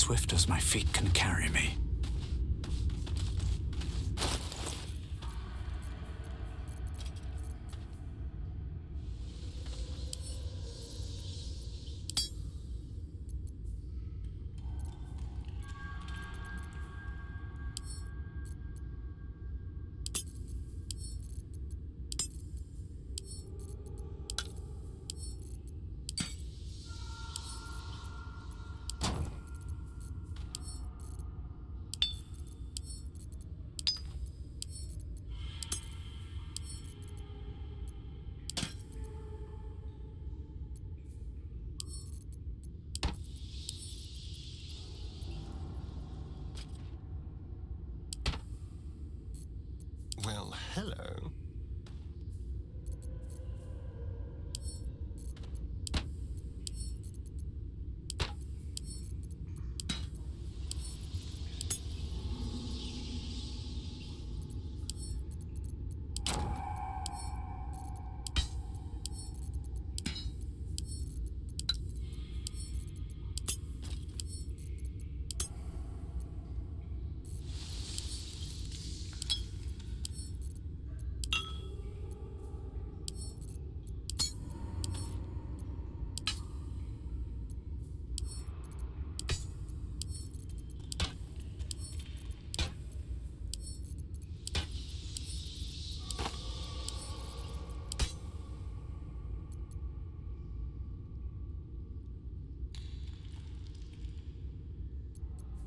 swift as my feet can carry me. Well, hello.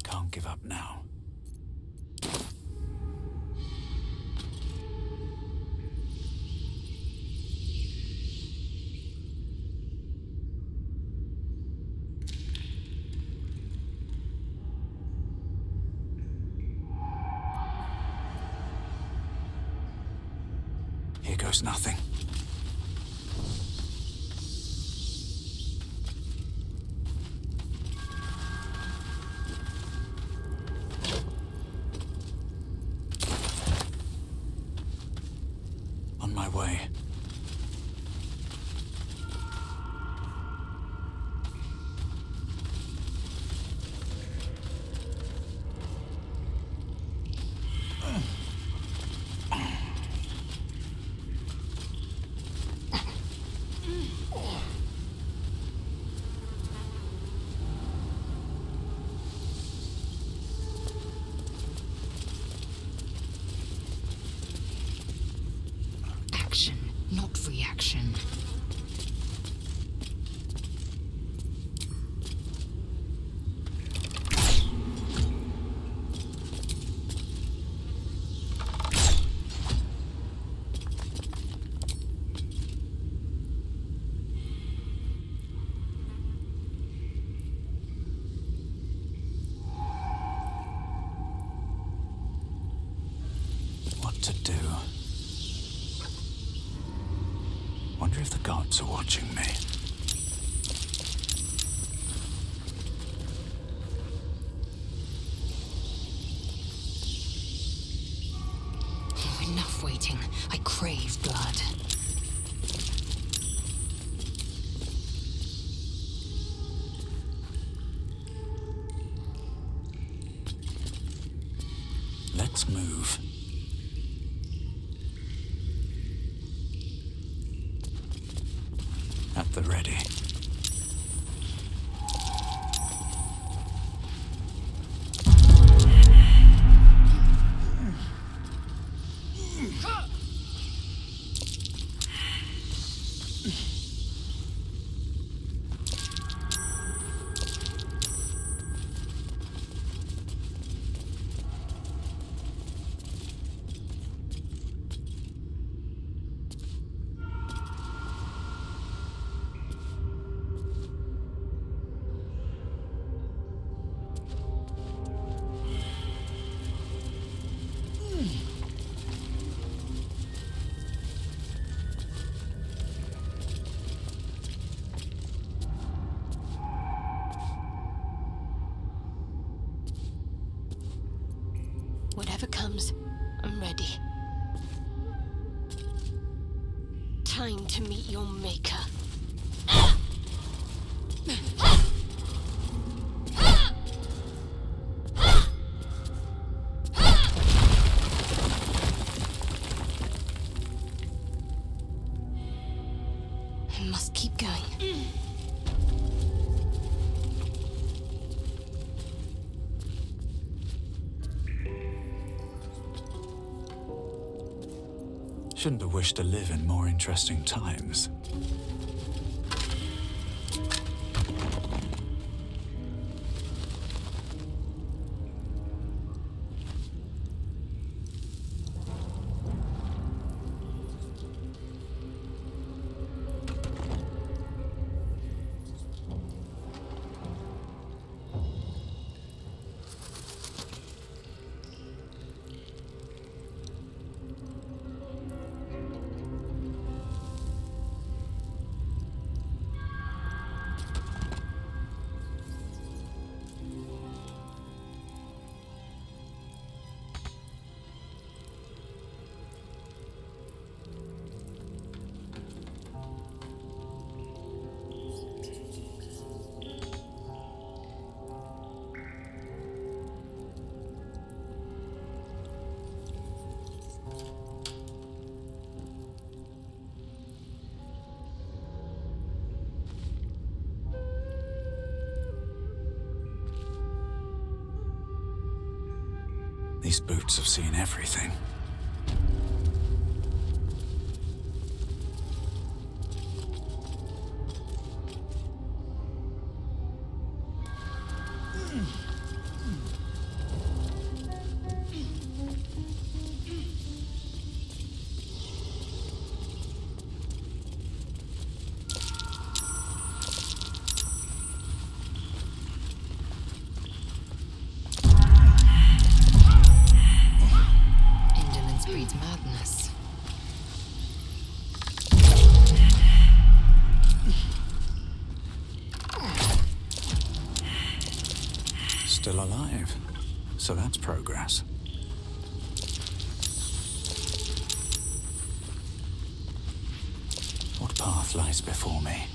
Can't give up now. Here goes nothing. On my way. Action, not reaction. What to do? Wonder if the gods are watching me. Enough waiting. I crave blood. Let's move. At the ready. Whatever comes, I'm ready. Time to meet your maker. I must keep going. Shouldn't have wished to live in more interesting times. These boots have seen everything. Indolence breeds madness. Still alive. So that's progress. What path lies before me?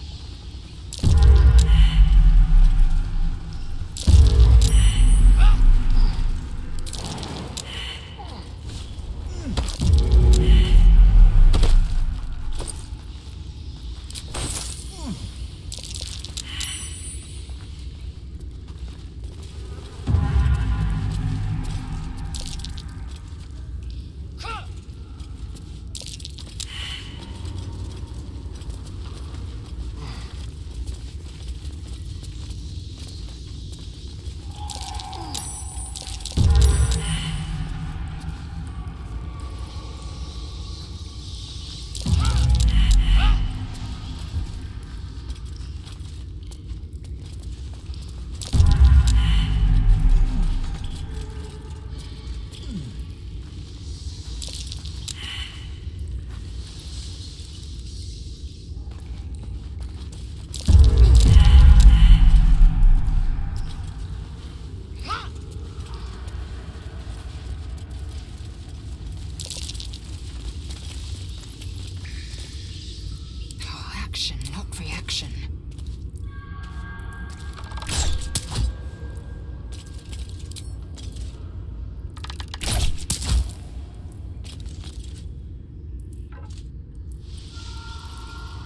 Oh, action, not reaction.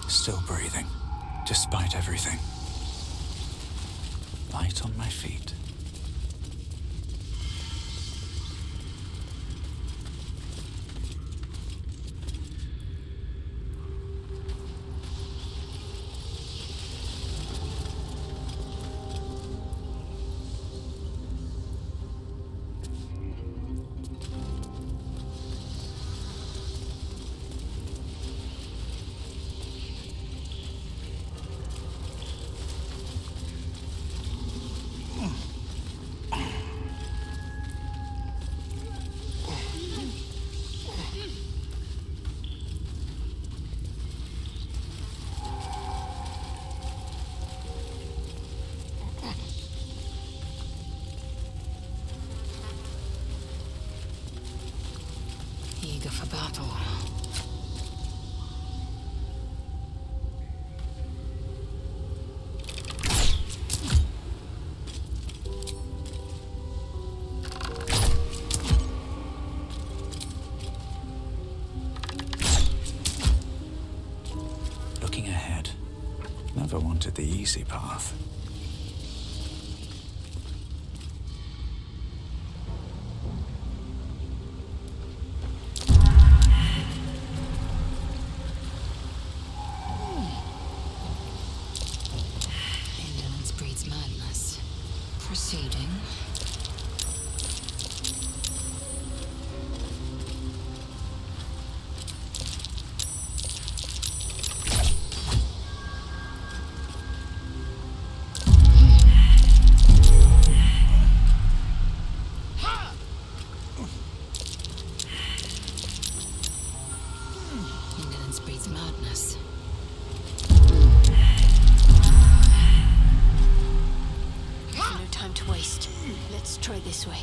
Still breathing, despite everything. Light on my feet. Never wanted the easy path. Indolence breeds madness. Proceeding. Indolence breeds madness. No time to waste. Let's try this way.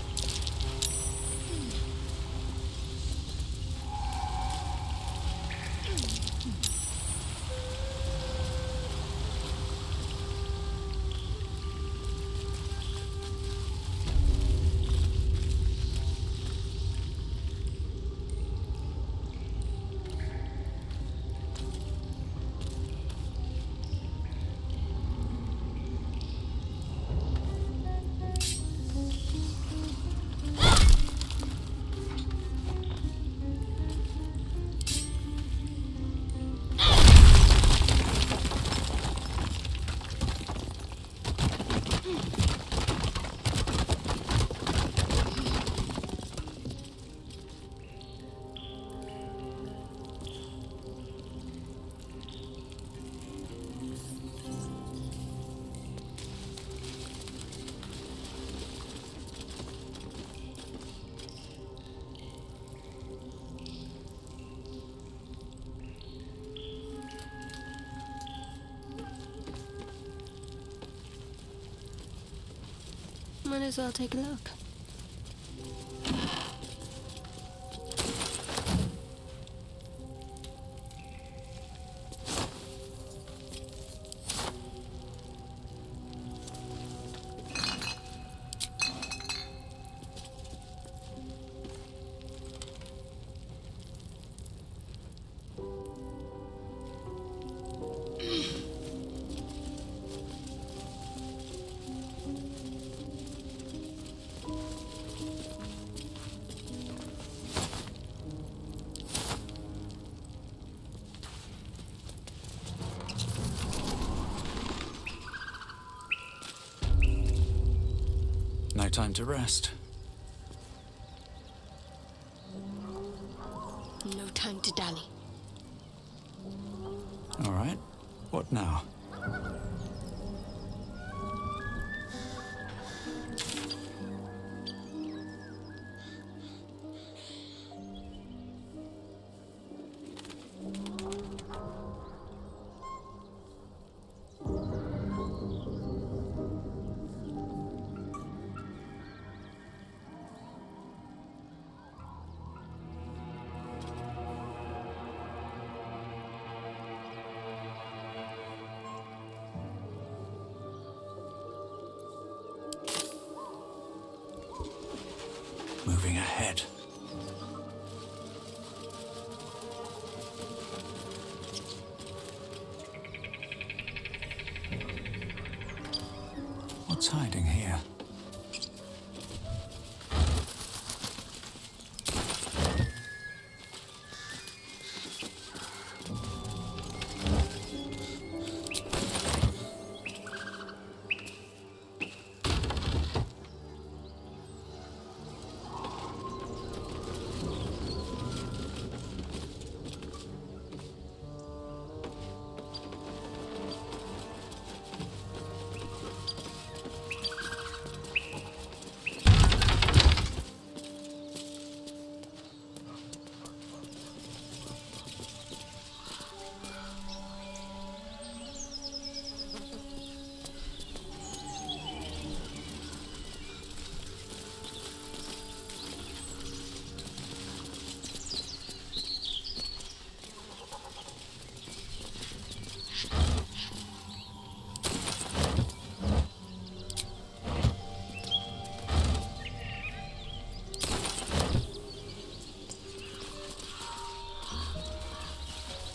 Might as well take a look. No time to rest. No time to dally. All right. What now? Moving ahead. What's hiding here?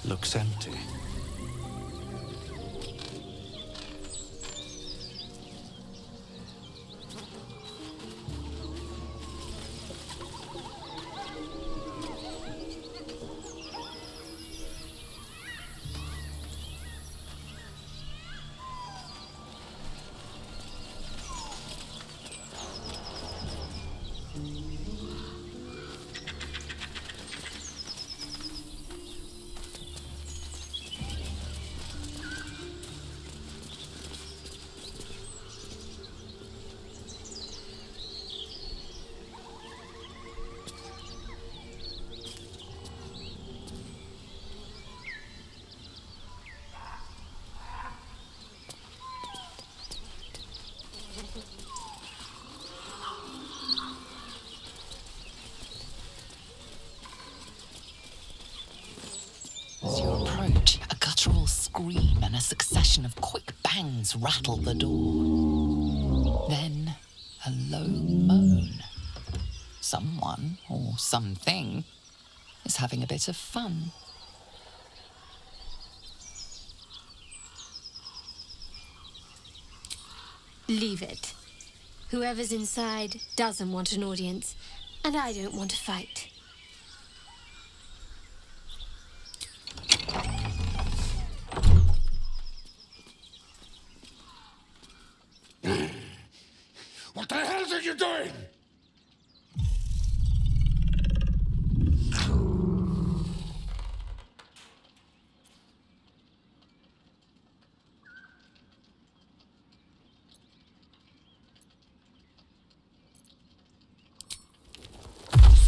Looks empty. scream and a succession of quick bangs rattle the door. Then a low moan. Someone, or something, is having a bit of fun. Leave it. Whoever's inside doesn't want an audience, and I don't want to fight. What the hell are you doing?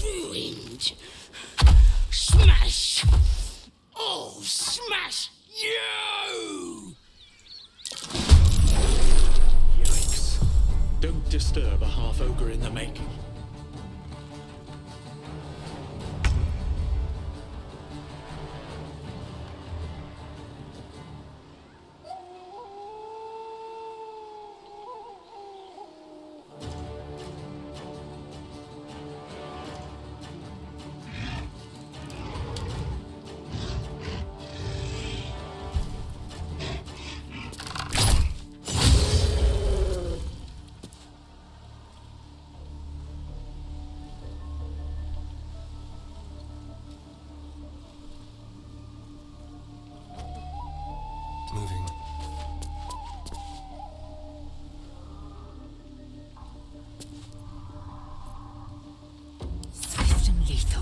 Ruined. Smash! Oh, smash you! Yikes. Don't disturb a half-ogre in the making. Moving. Swift and lethal.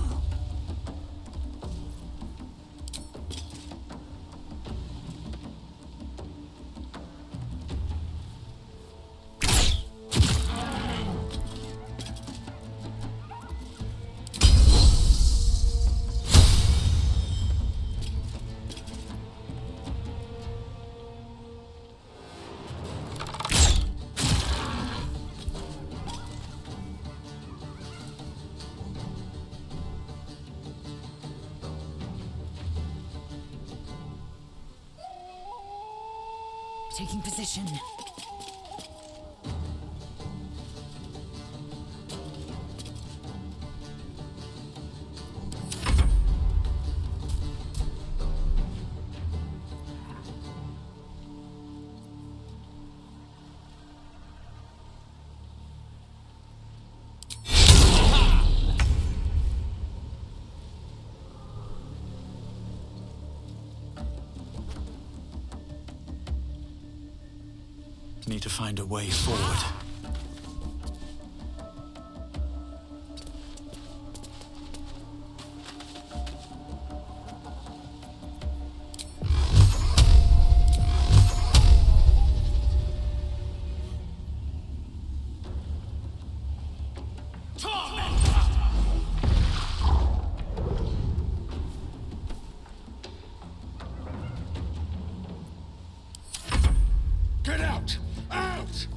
Taking position. Need to find a way forward. Get out! Out!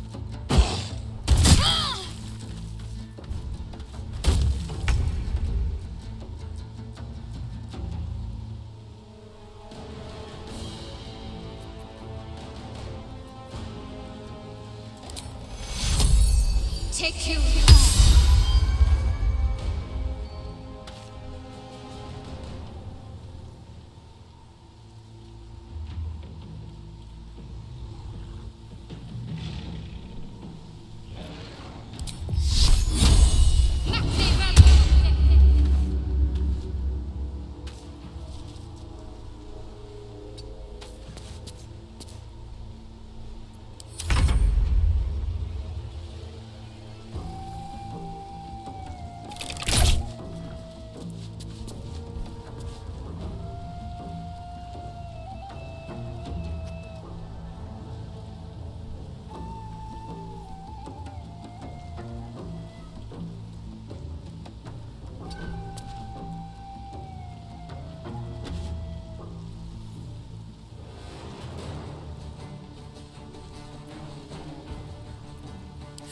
Take you.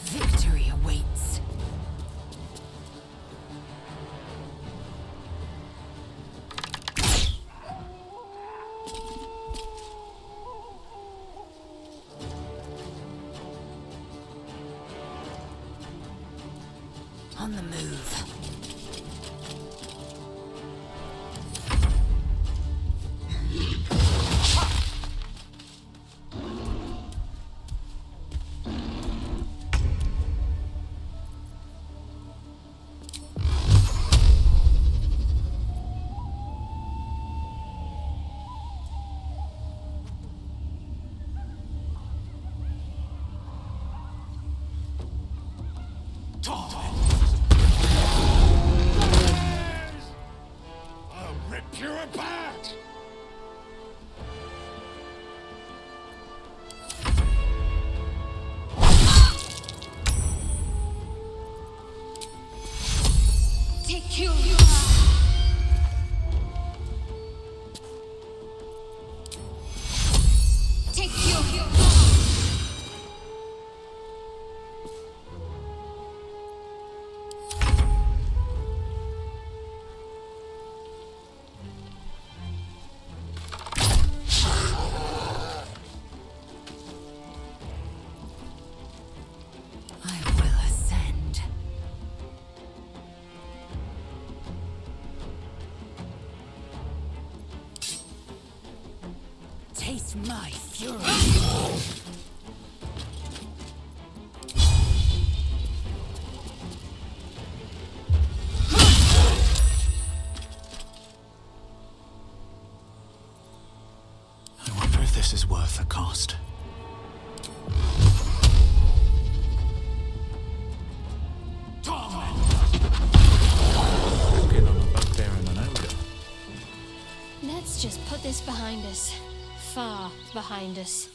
Victory awaits. on the move. I'll rip you apart! Take you. Take you. I will ascend. Taste my fury. I wonder if this is worth the cost. Walking on a bugbear and an ogre. Let's just put this behind us. Far behind us.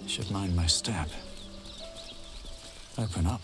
Should mind my step. Open up.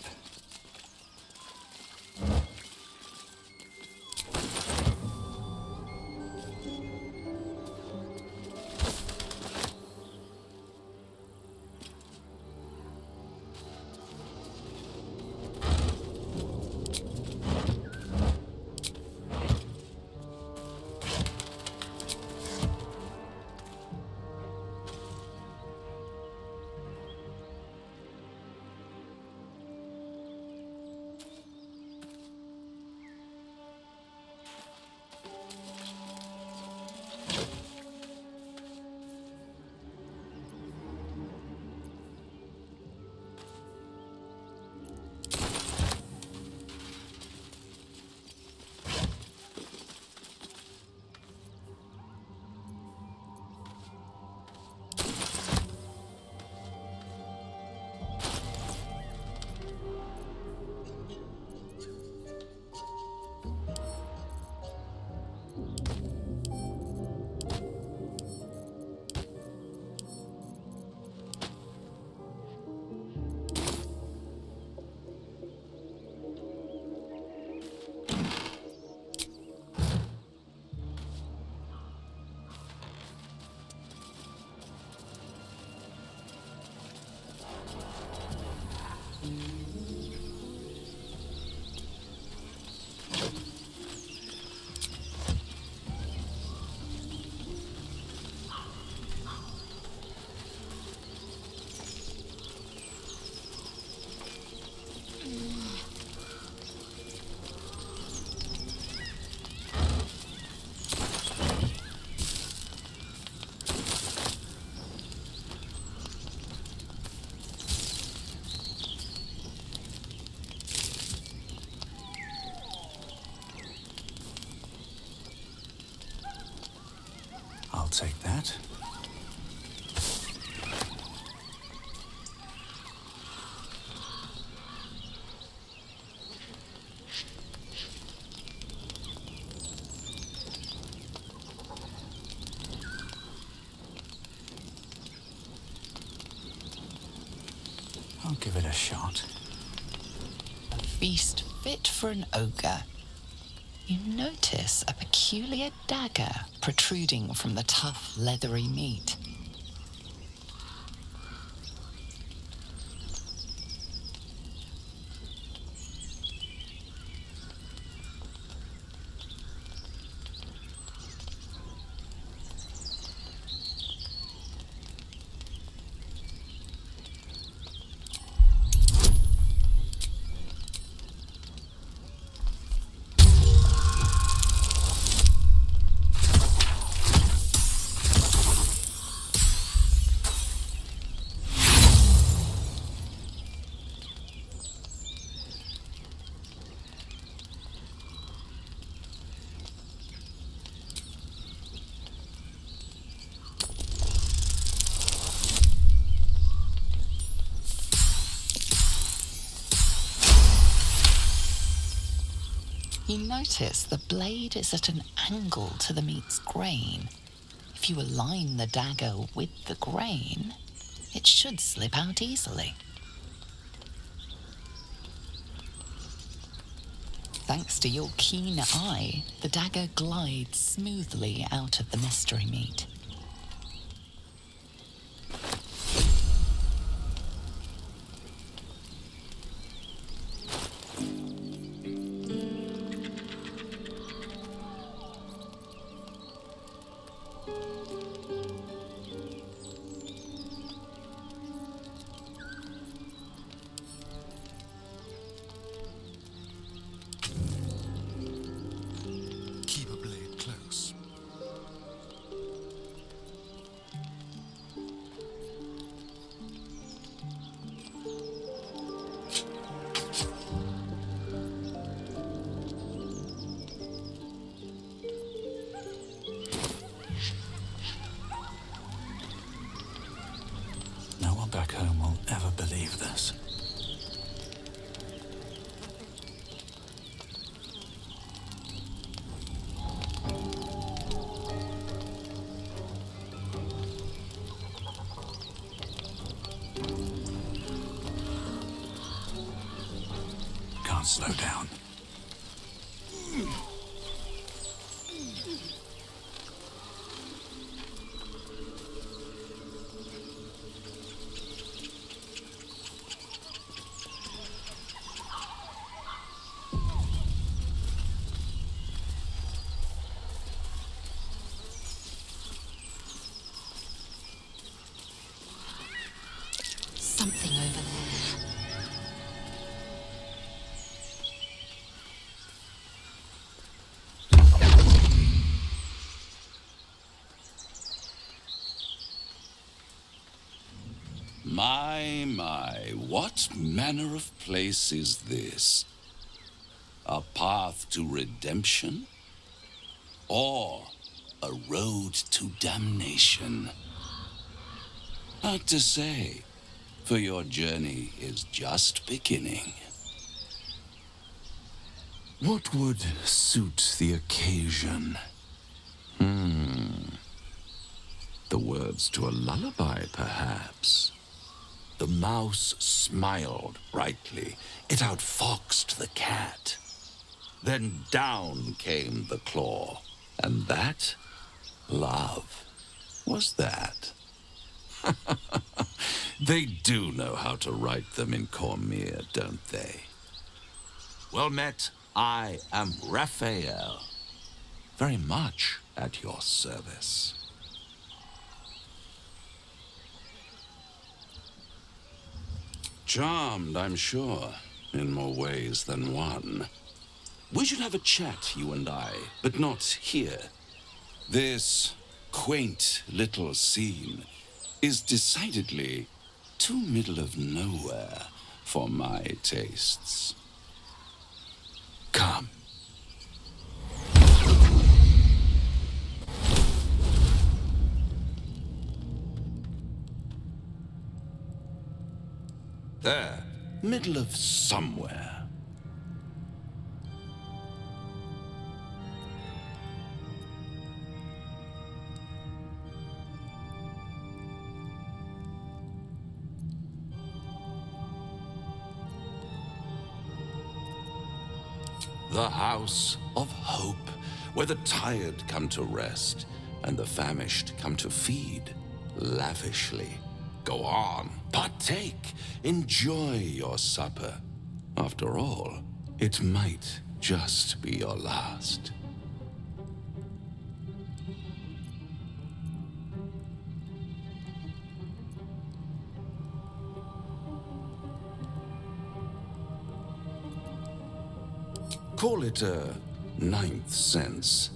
I'll take that. a shot. A feast fit for an ogre. You notice a peculiar dagger protruding from the tough, leathery meat. You notice the blade is at an angle to the meat's grain. If you align the dagger with the grain, it should slip out easily. Thanks to your keen eye, the dagger glides smoothly out of the mystery meat. Keep a blade close. No one back home will ever believe this. Can't slow down. Something over there. My, what manner of place is this? A path to redemption? Or a road to damnation? Hard to say, for your journey is just beginning. What would suit the occasion? The words to a lullaby, perhaps. The mouse smiled brightly. It outfoxed the cat. Then down came the claw. And that, love, was that. They do know how to write them in Cormier, don't they? Well met, I am Raphael. Very much at your service. Charmed, I'm sure, in more ways than one. We should have a chat, you and I, but not here. This quaint little scene is decidedly too middle of nowhere for my tastes. Come. There, middle of somewhere. The house of hope, where the tired come to rest and the famished come to feed lavishly. Go on, partake, enjoy your supper. After all, it might just be your last. Call it a ninth sense.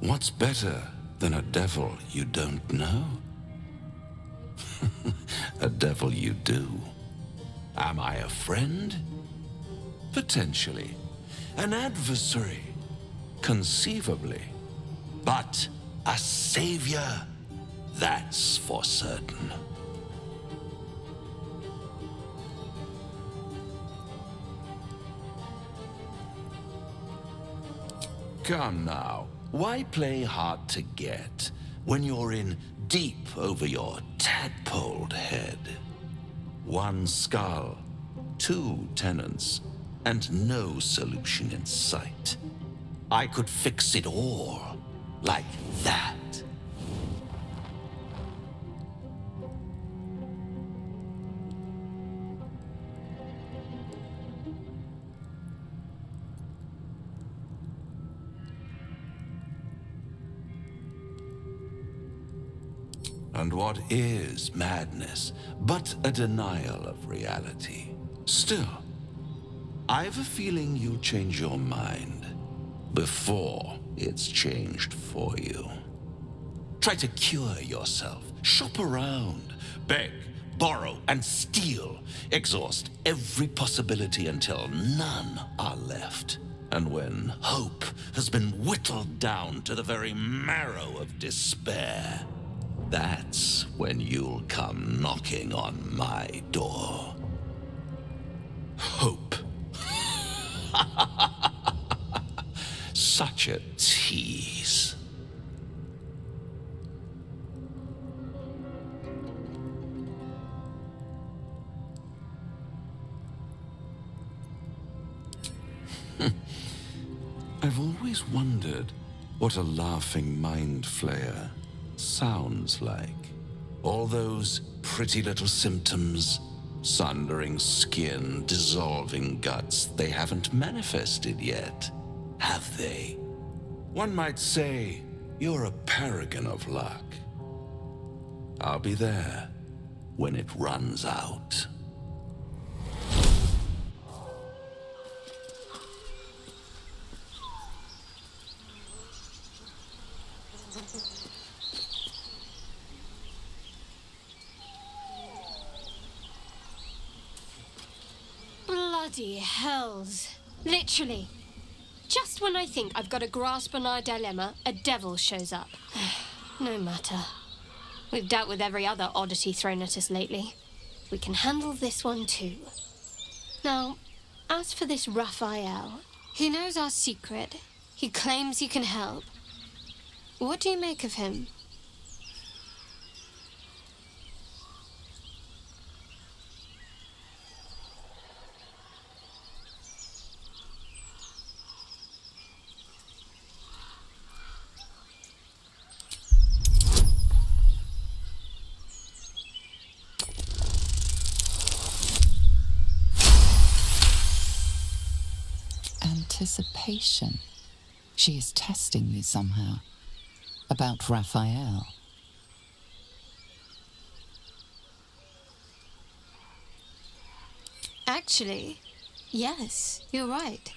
What's better than a devil you don't know? A devil you do. Am I a friend? Potentially. An adversary? Conceivably. But a savior? That's for certain. Come now, why play hard to get when you're in deep over your tadpoled head? One skull, two tenants, and no solution in sight. I could fix it all like that. And what is madness but a denial of reality? Still, I've a feeling you'll change your mind before it's changed for you. Try to cure yourself, shop around, beg, borrow, and steal. Exhaust every possibility until none are left. And when hope has been whittled down to the very marrow of despair, that's when you'll come knocking on my door. Hope. Such a tease. I've always wondered what a laughing mind flayer sounds like. All those pretty little symptoms, sundering skin, dissolving guts, they haven't manifested yet, have they? One might say you're a paragon of luck. I'll be there when it runs out. Bloody hells. Literally. Just when I think I've got a grasp on our dilemma, a devil shows up. No matter. We've dealt with every other oddity thrown at us lately. We can handle this one too. Now, as for this Raphael, he knows our secret. He claims he can help. What do you make of him? Anticipation. She is testing me somehow. About Raphael. Actually, yes, you're right.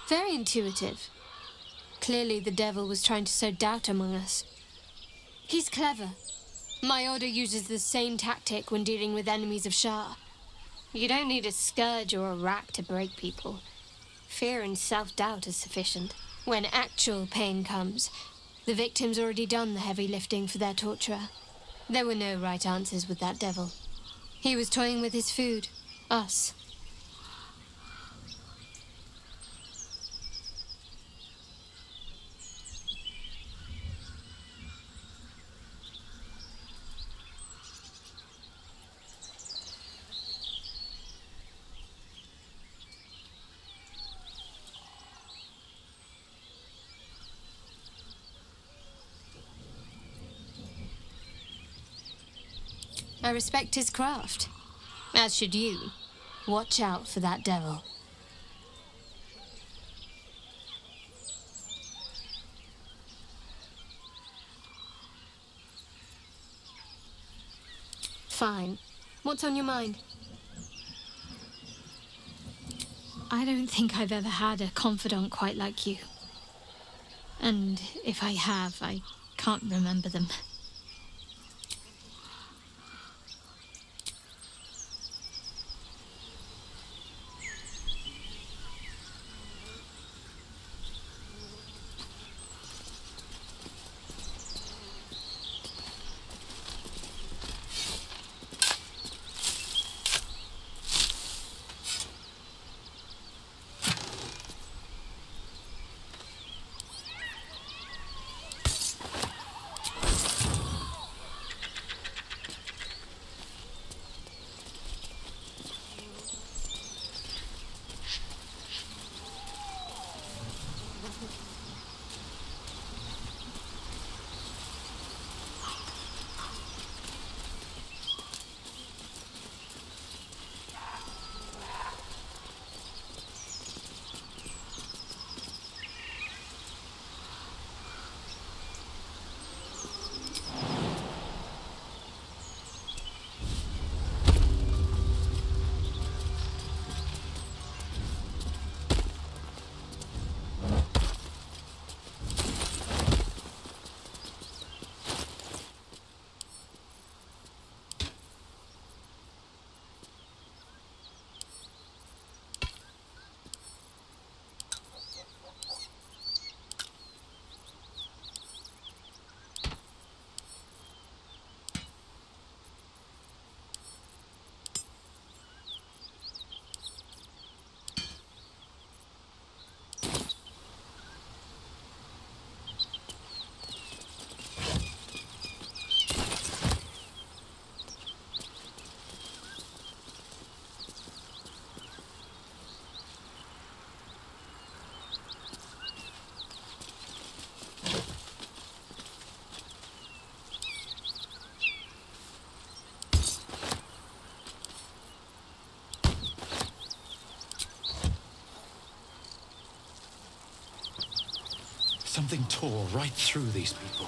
Very intuitive. Clearly the devil was trying to sow doubt among us. He's clever. My order uses the same tactic when dealing with enemies of Shah. You don't need a scourge or a rack to break people. Fear and self-doubt is sufficient. When actual pain comes, the victim's already done the heavy lifting for their torturer. There were no right answers with that devil. He was toying with his food, us. I respect his craft. As should you. Watch out for that devil. Fine. What's on your mind? I don't think I've ever had a confidant quite like you. And if I have, I can't remember them. Something tore right through these people.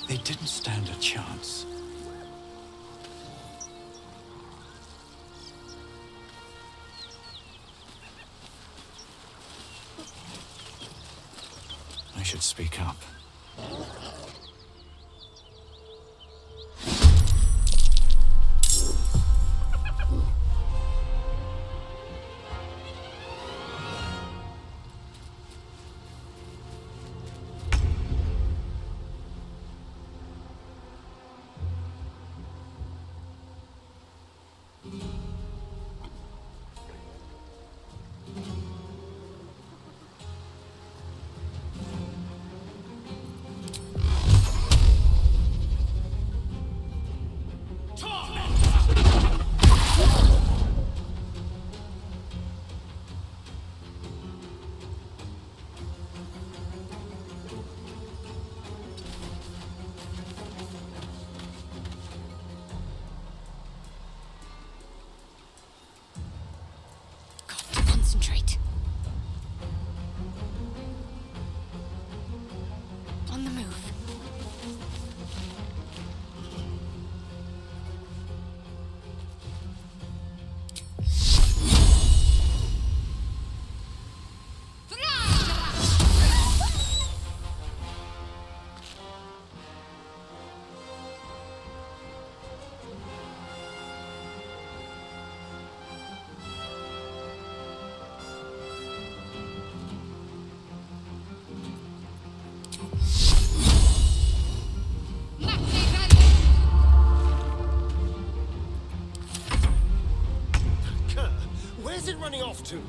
They didn't stand a chance. I should speak up. Concentrate. On the move. Where's it running off to?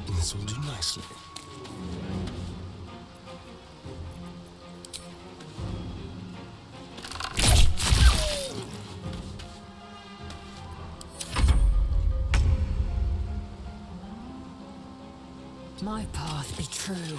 This will do nicely. My path be true.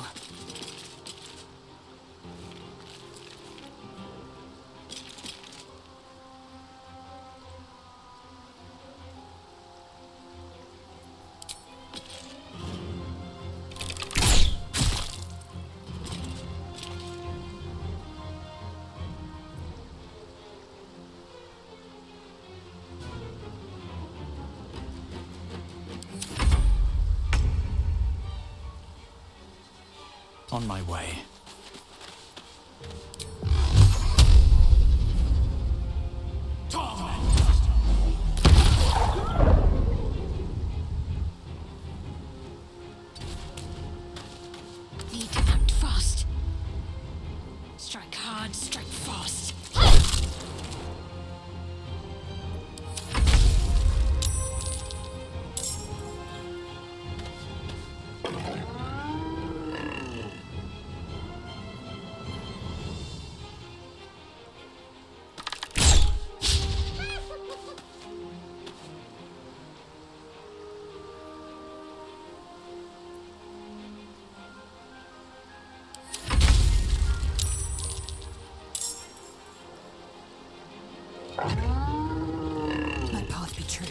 On my way. Need to act fast. Strike hard, strike fast. My path be true.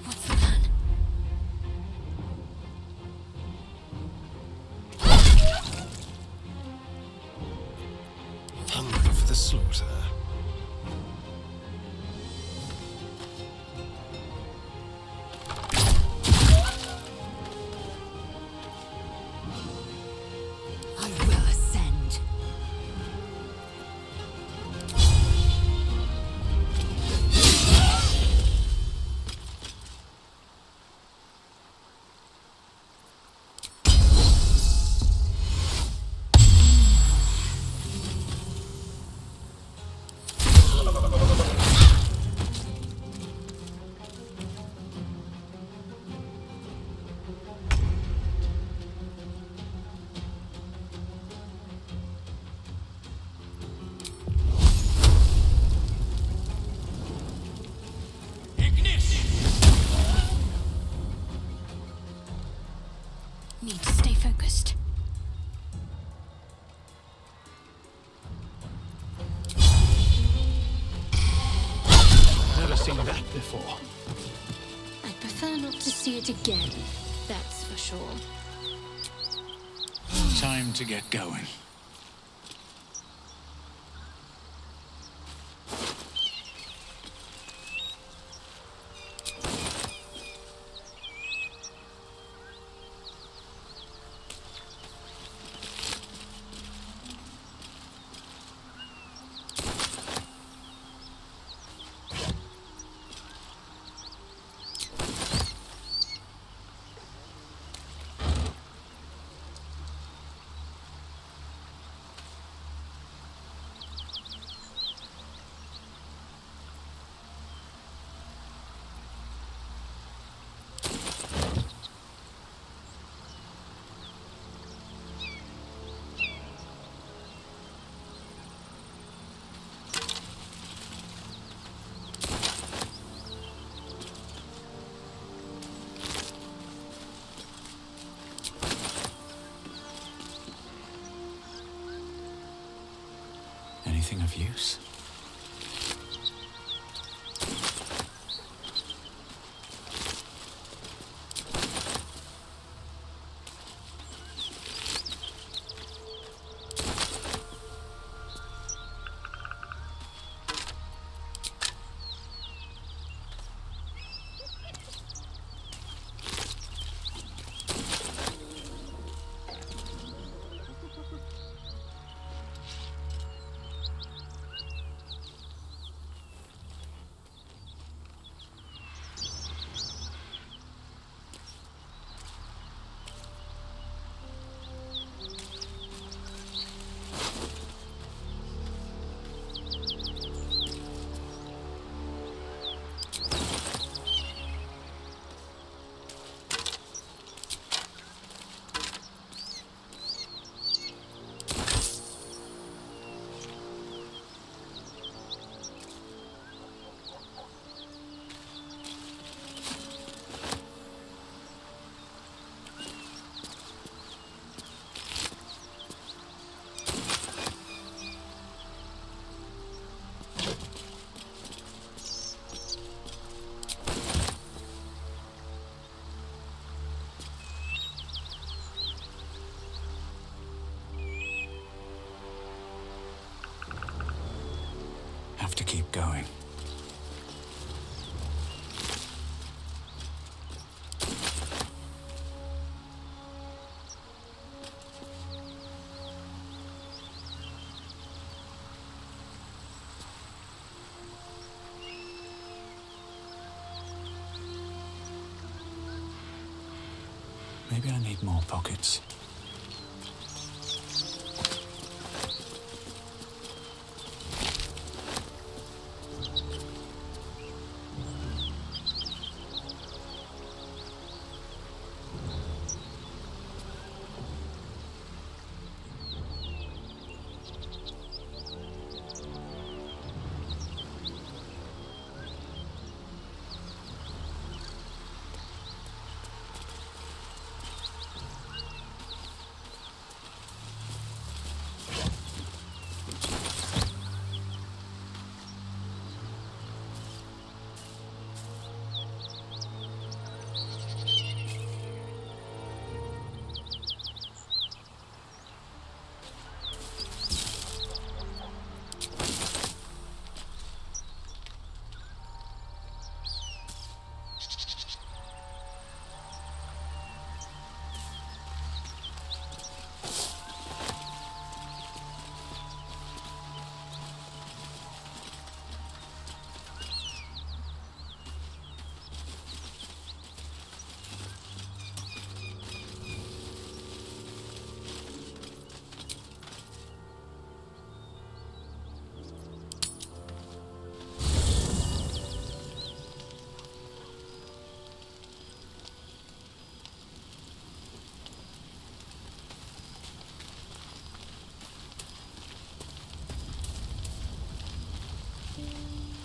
What's the plan? Hungry for the slaughter. I will ascend. Need to stay focused. Never seen that before. I'd prefer not to see it again, that's for sure. Time to get going. Anything of use? to keep going. Maybe I need more pockets.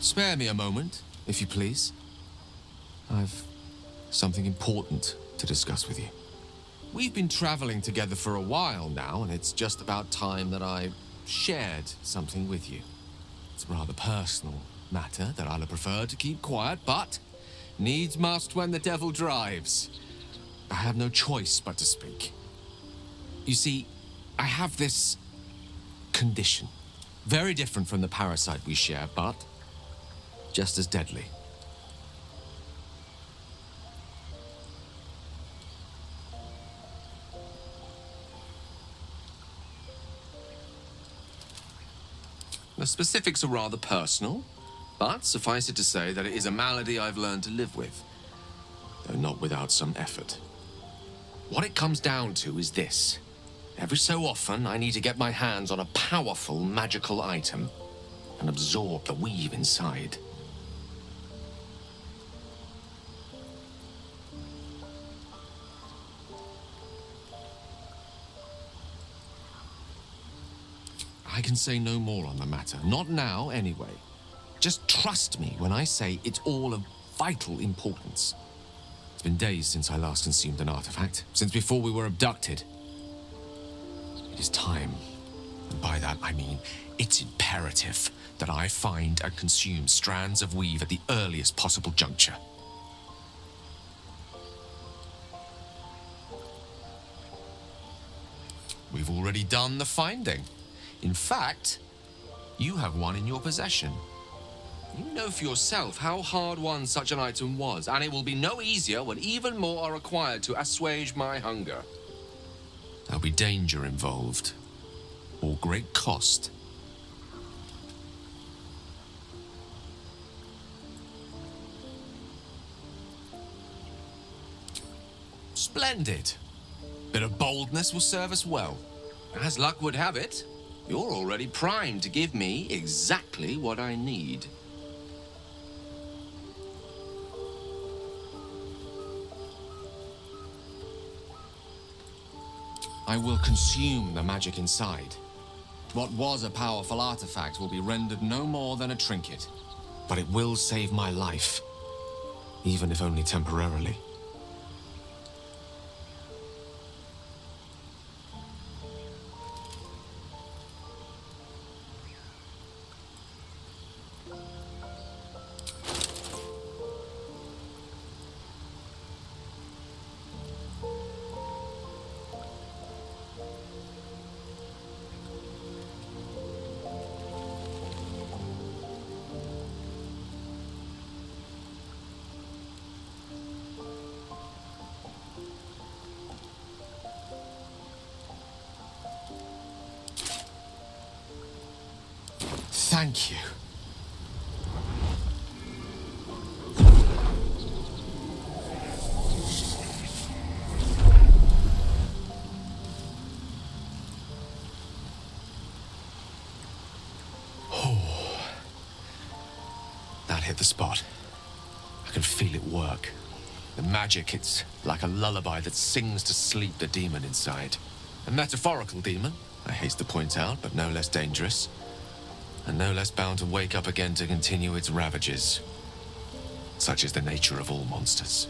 Spare me a moment, if you please. I've something important to discuss with you. We've been traveling together for a while now, and it's just about time that I shared something with you. It's a rather personal matter that I'd have preferred to keep quiet, but needs must when the devil drives. I have no choice but to speak. You see, I have this condition. Very different from the parasite we share, but just as deadly. The specifics are rather personal, but suffice it to say that it is a malady I've learned to live with, though not without some effort. What it comes down to is this. Every so often, I need to get my hands on a powerful magical item and absorb the weave inside. I can say no more on the matter. Not now, anyway. Just trust me when I say it's all of vital importance. It's been days since I last consumed an artifact, since before we were abducted. It is time, and by that I mean it's imperative that I find and consume strands of weave at the earliest possible juncture. We've already done the finding. In fact, you have one in your possession. You know for yourself how hard-won such an item was, and it will be no easier when even more are required to assuage my hunger. There'll be danger involved, or great cost. Splendid. Bit of boldness will serve us well. As luck would have it, you're already primed to give me exactly what I need. I will consume the magic inside. What was a powerful artifact will be rendered no more than a trinket, but it will save my life, even if only temporarily. Thank you. That hit the spot. I can feel it work. The magic, it's like a lullaby that sings to sleep the demon inside. A metaphorical demon, I haste to point out, but no less dangerous. And no less bound to wake up again to continue its ravages. Such is the nature of all monsters.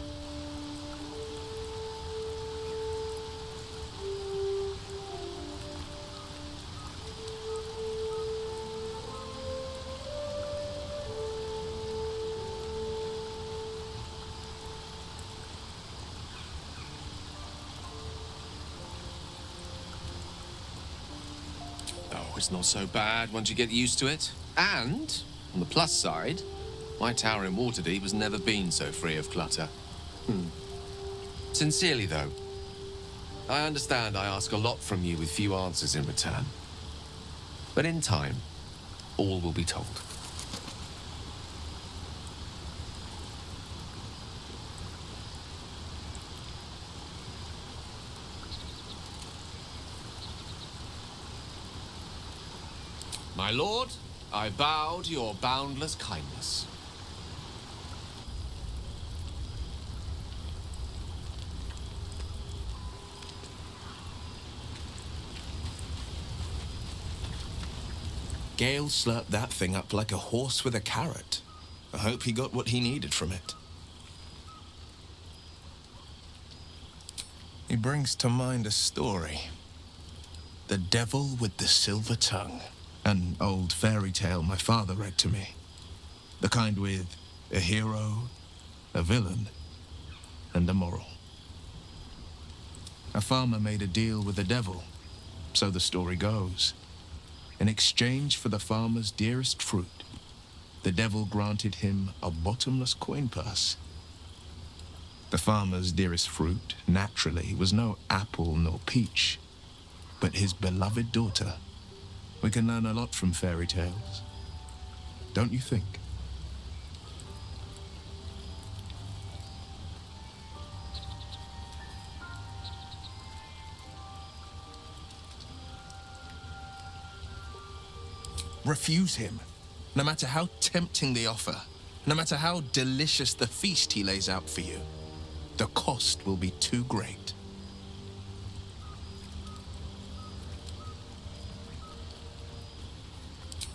Oh, it's not so bad once you get used to it. And, on the plus side, my tower in Waterdeep has never been so free of clutter. Sincerely, though, I understand I ask a lot from you with few answers in return. But in time, all will be told. My lord, I bow to your boundless kindness. Gale slurped that thing up like a horse with a carrot. I hope he got what he needed from it. He brings to mind a story. The Devil with the Silver Tongue. An old fairy tale my father read to me. The kind with a hero, a villain, and a moral. A farmer made a deal with the devil, so the story goes. In exchange for the farmer's dearest fruit, the devil granted him a bottomless coin purse. The farmer's dearest fruit, naturally, was no apple nor peach, but his beloved daughter. We can learn a lot from fairy tales, don't you think? Refuse him, no matter how tempting the offer, no matter how delicious the feast he lays out for you. The cost will be too great.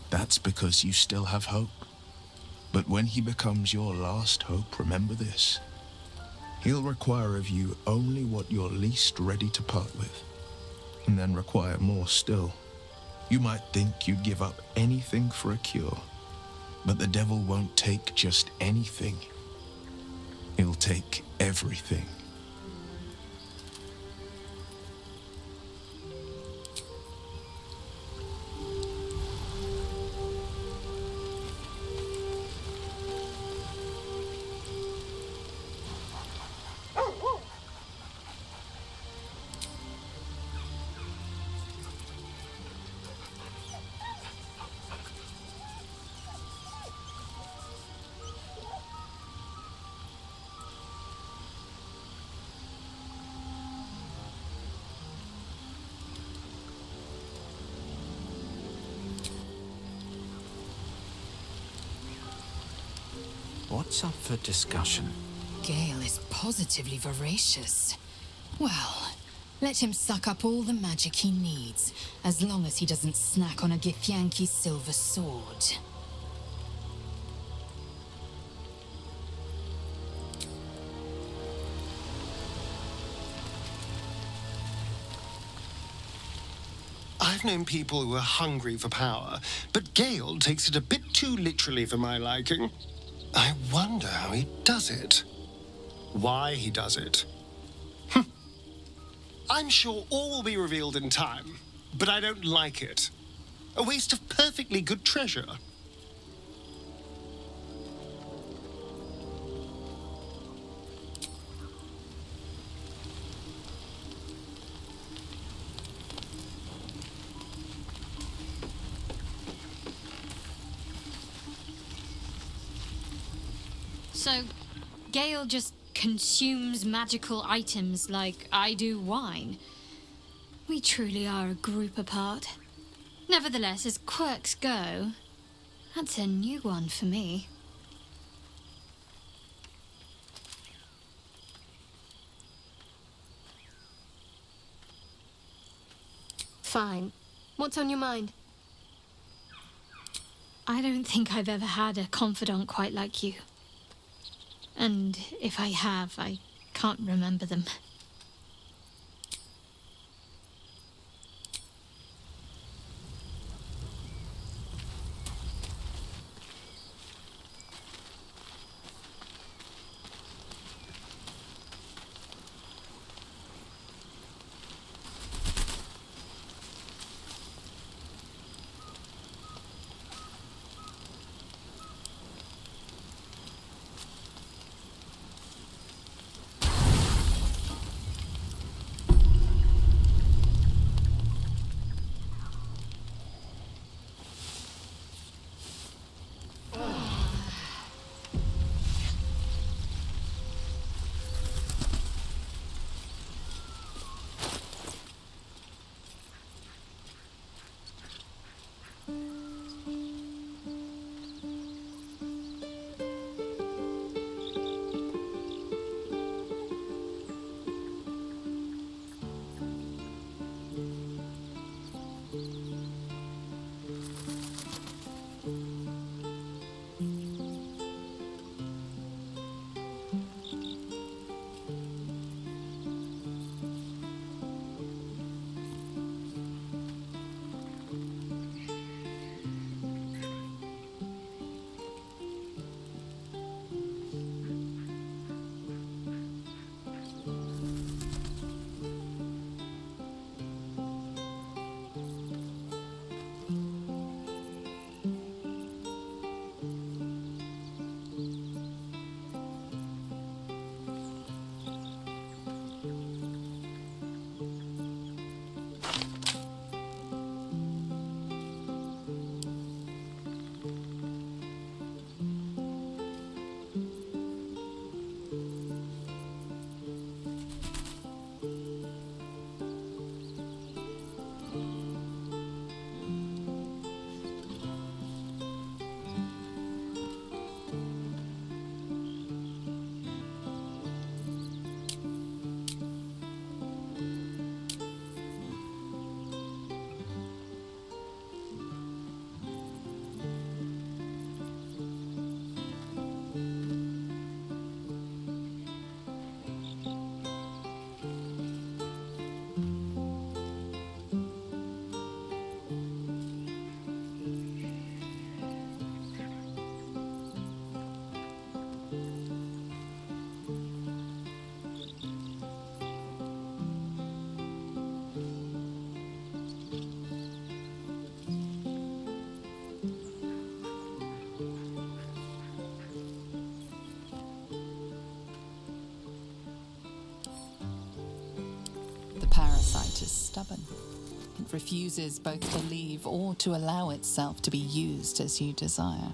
That's because you still have hope. But when he becomes your last hope, remember this. He'll require of you only what you're least ready to part with, and then require more still. You might think you'd give up anything for a cure, but the devil won't take just anything. He'll take everything. What's up for discussion? Gale is positively voracious. Well, let him suck up all the magic he needs, as long as he doesn't snack on a Githyanki's silver sword. I've known people who are hungry for power, but Gale takes it a bit too literally for my liking. I wonder how he does it. Why he does it. I'm sure all will be revealed in time, but I don't like it. A waste of perfectly good treasure. So, Gale just consumes magical items like I do wine. We truly are a group apart. Nevertheless, as quirks go, that's a new one for me. Fine. What's on your mind? I don't think I've ever had a confidant quite like you. And if I have, I can't remember them. The parasite is stubborn. It refuses both to leave or to allow itself to be used as you desire.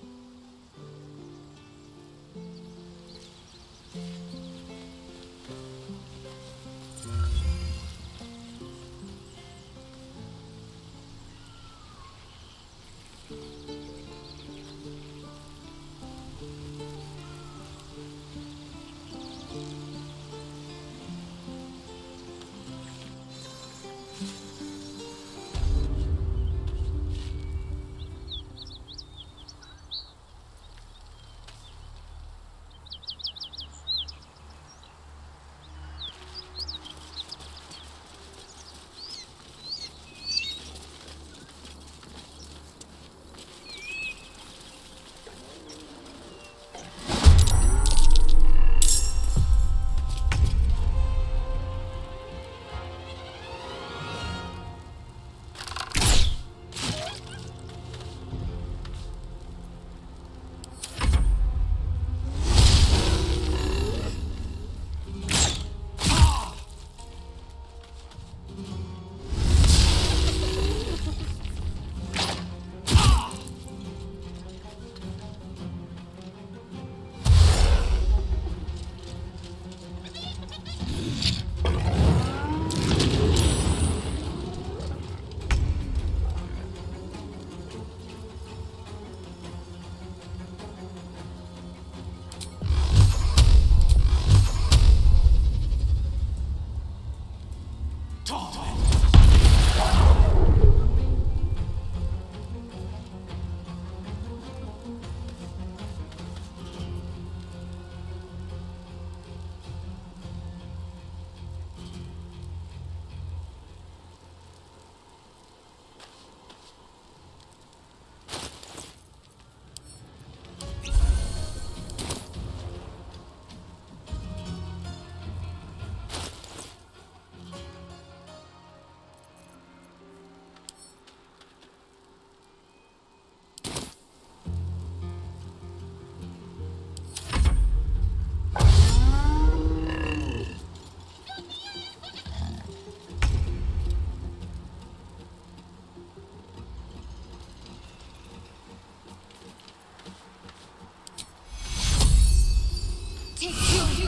Take you.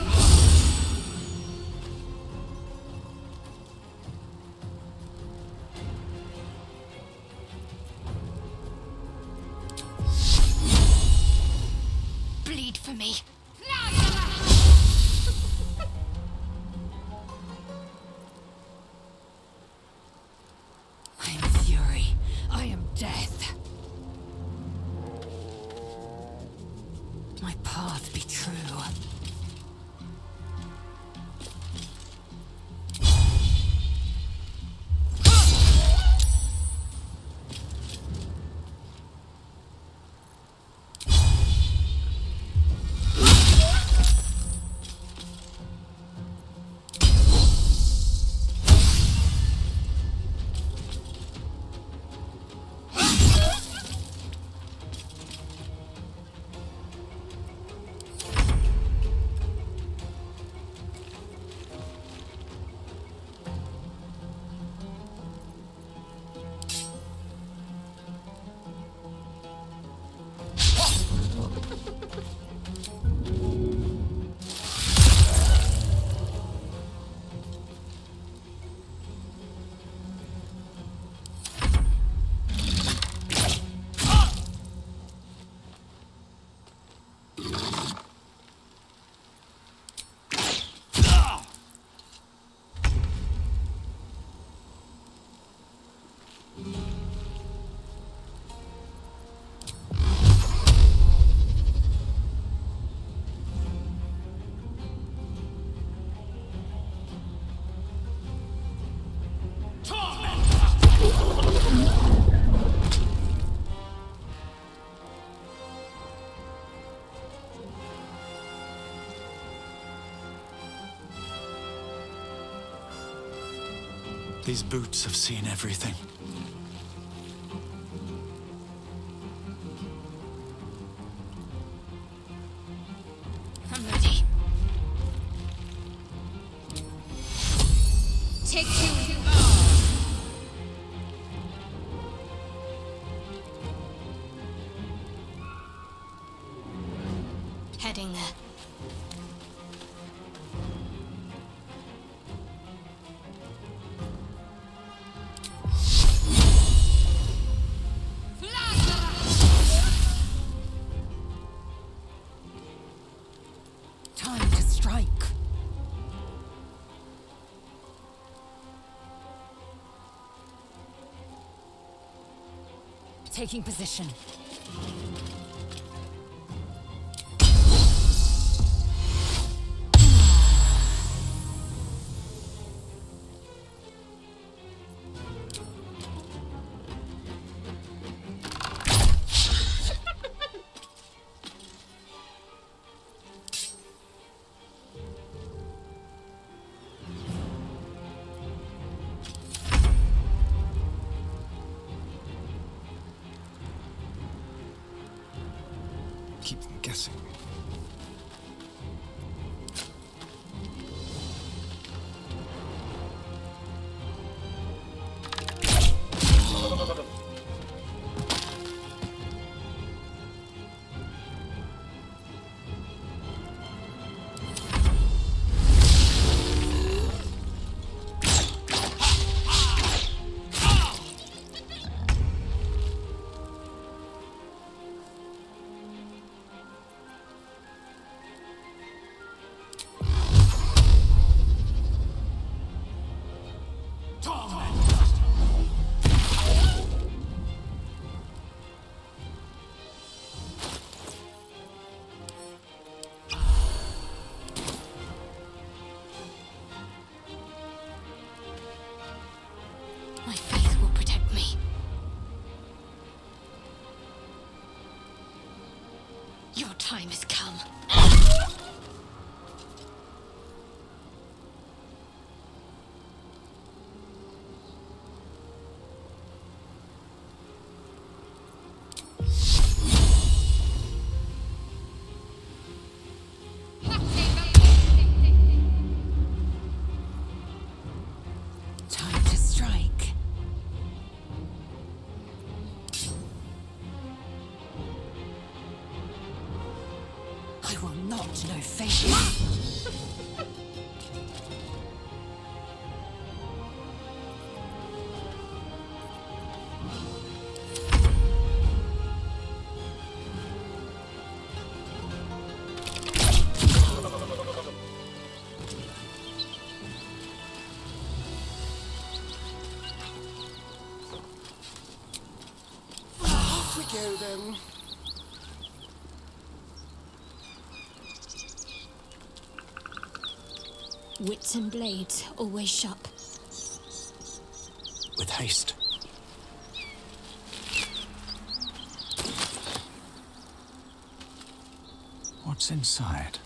Bleed for me. I am fury. I am death. My path be true. These boots have seen everything. I'm ready. Take you. Heading there. Time to strike. Taking position. Keep them guessing. My faith will protect me. Your time has come. Time to strike. I will not know fate. Off we go then. Wits and blades, always sharp. With haste. What's inside?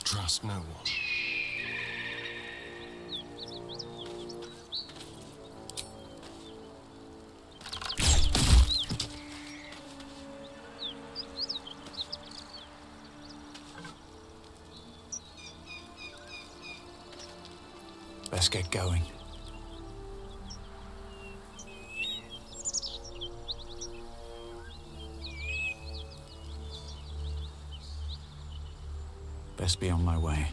Trust no one. Let's get going. Best be on my way.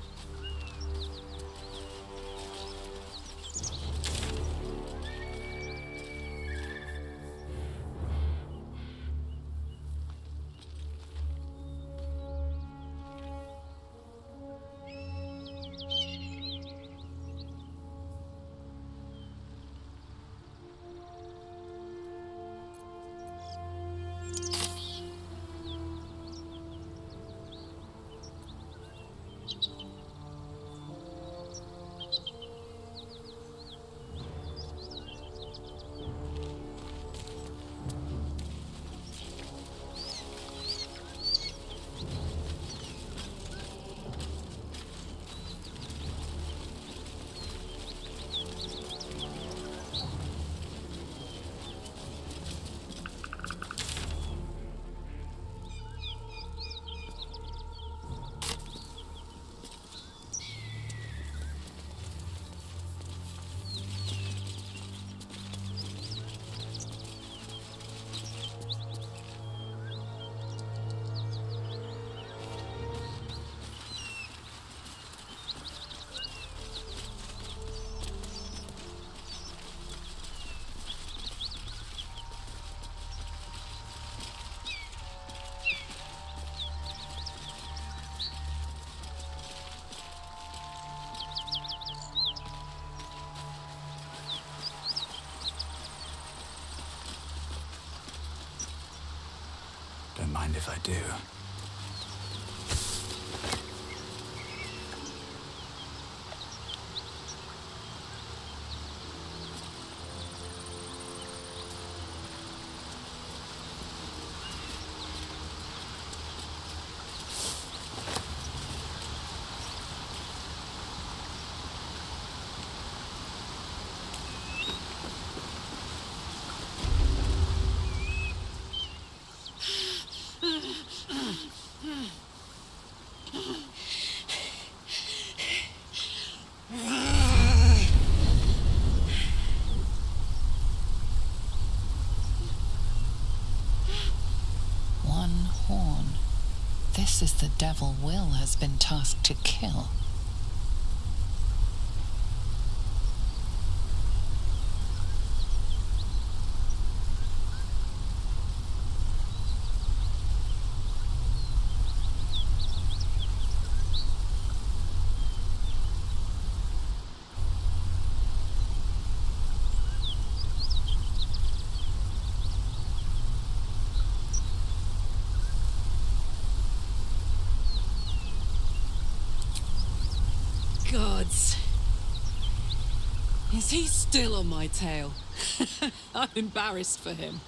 Don't mind if I do. This is the devil Will has been tasked to kill. Gods. Is he still on my tail? I'm embarrassed for him.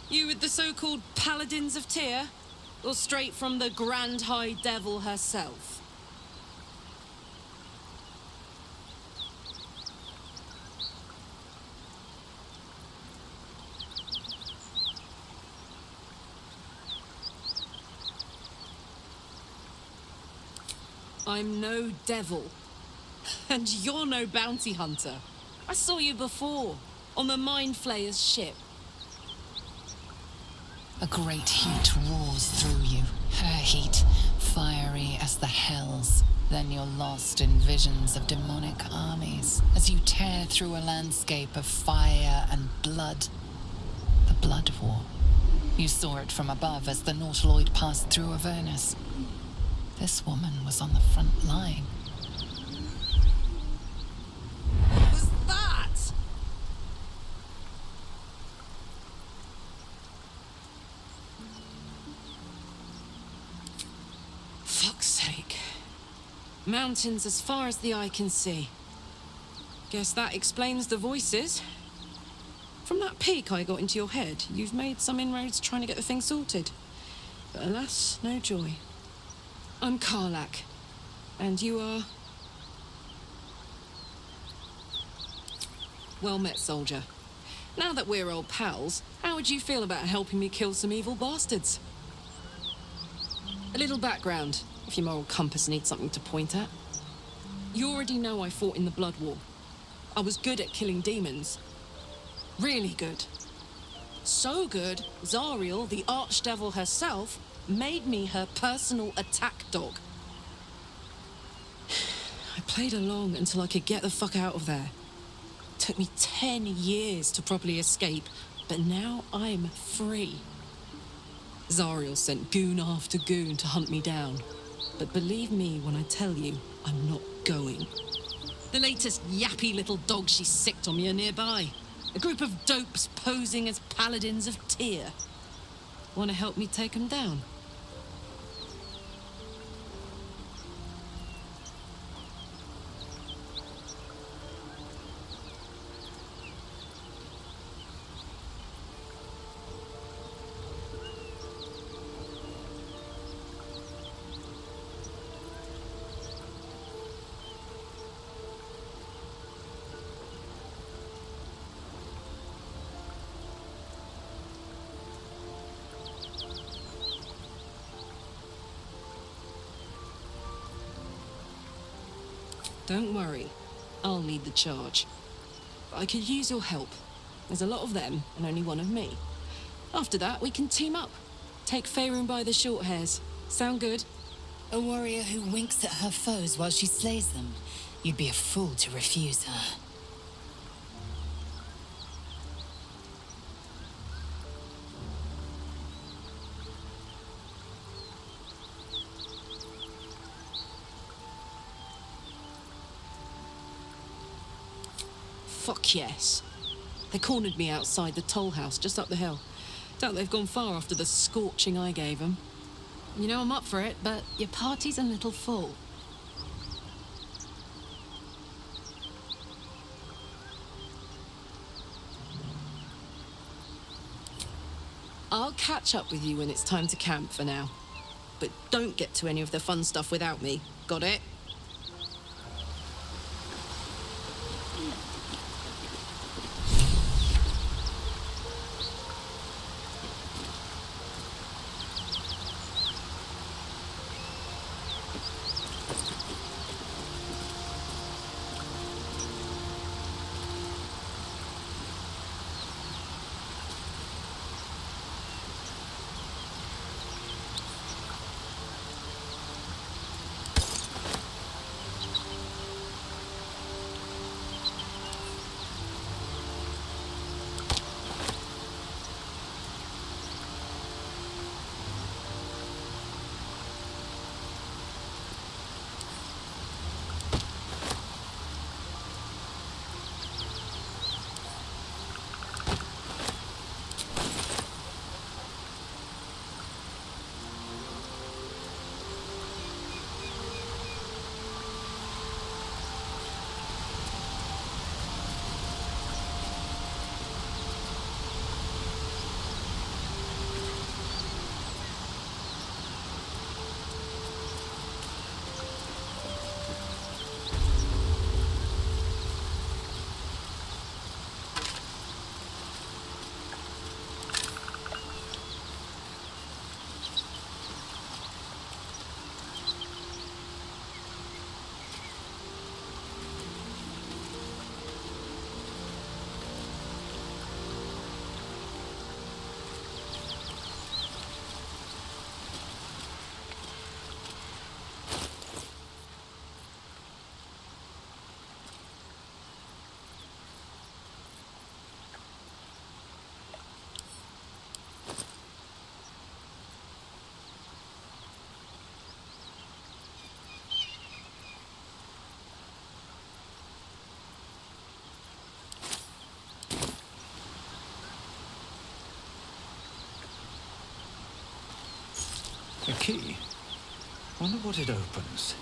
You with the so-called Paladins of Tyr? Or straight from the Grand High Devil herself? I'm no devil. And you're no bounty hunter. I saw you before, on the Mind Flayer's ship. A great heat roars through you. Her heat, fiery as the hells. Then you're lost in visions of demonic armies as you tear through a landscape of fire and blood. The Blood War. You saw it from above as the Nautiloid passed through Avernus. This woman was on the front line. What was that? Fuck's sake. Mountains as far as the eye can see. Guess that explains the voices. From that peek I got into your head, you've made some inroads trying to get the thing sorted. But alas, no joy. I'm Karlak. And you are... Well met, soldier. Now that we're old pals, how would you feel about helping me kill some evil bastards? A little background, if your moral compass needs something to point at. You already know I fought in the Blood War. I was good at killing demons. Really good. So good, Zariel, the archdevil herself, made me her personal attack dog. I played along until I could get the fuck out of there. Took me 10 years to properly escape, but now I'm free. Zariel sent goon after goon to hunt me down. But believe me when I tell you, I'm not going. The latest yappy little dogs she sicked on me are nearby. A group of dopes posing as Paladins of Tyr. Want to help me take them down? Don't worry, I'll lead the charge. But I could use your help. There's a lot of them, and only one of me. After that, we can team up. Take Faerun by the short hairs. Sound good? A warrior who winks at her foes while she slays them. You'd be a fool to refuse her. Fuck yes. They cornered me outside the toll house just up the hill. Doubt they've gone far after the scorching I gave them. You know I'm up for it, but your party's a little full. I'll catch up with you when it's time to camp for now. But don't get to any of the fun stuff without me. Got it? key. Wonder what it opens.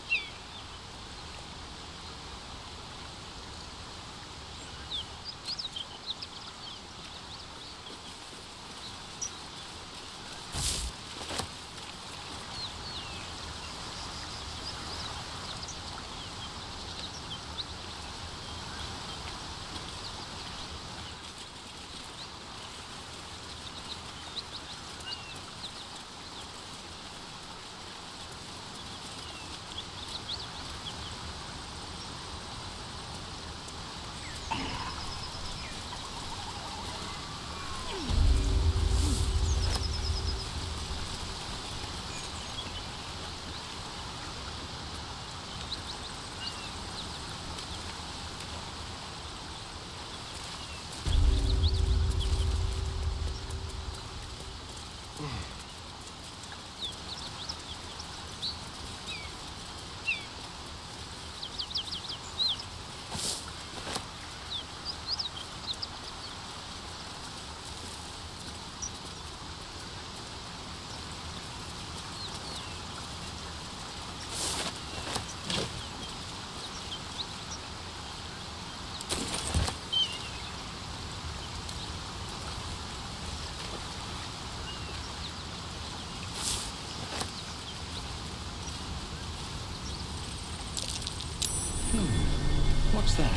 What's that?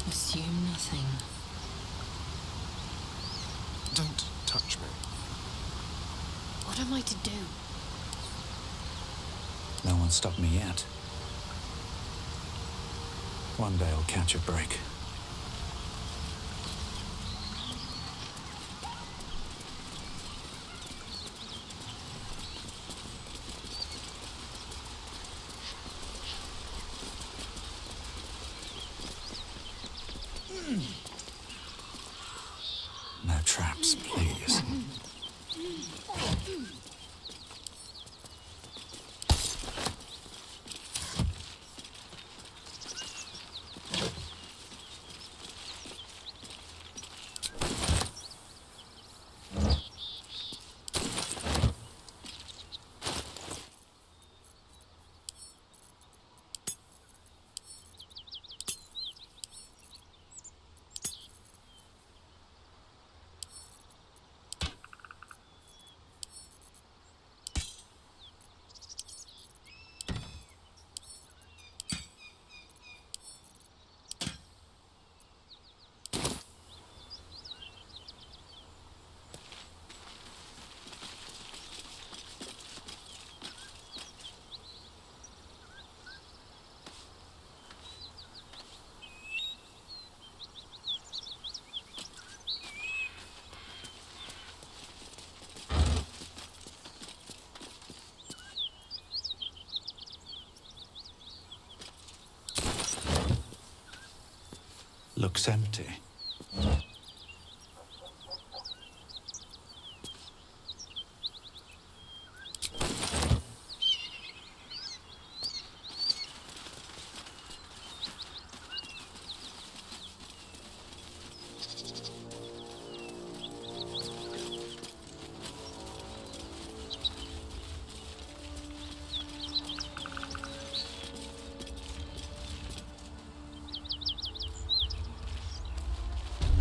Assume nothing. Don't touch me. What am I to do? No one stopped me yet. One day I'll catch a break. No traps, please. Looks empty.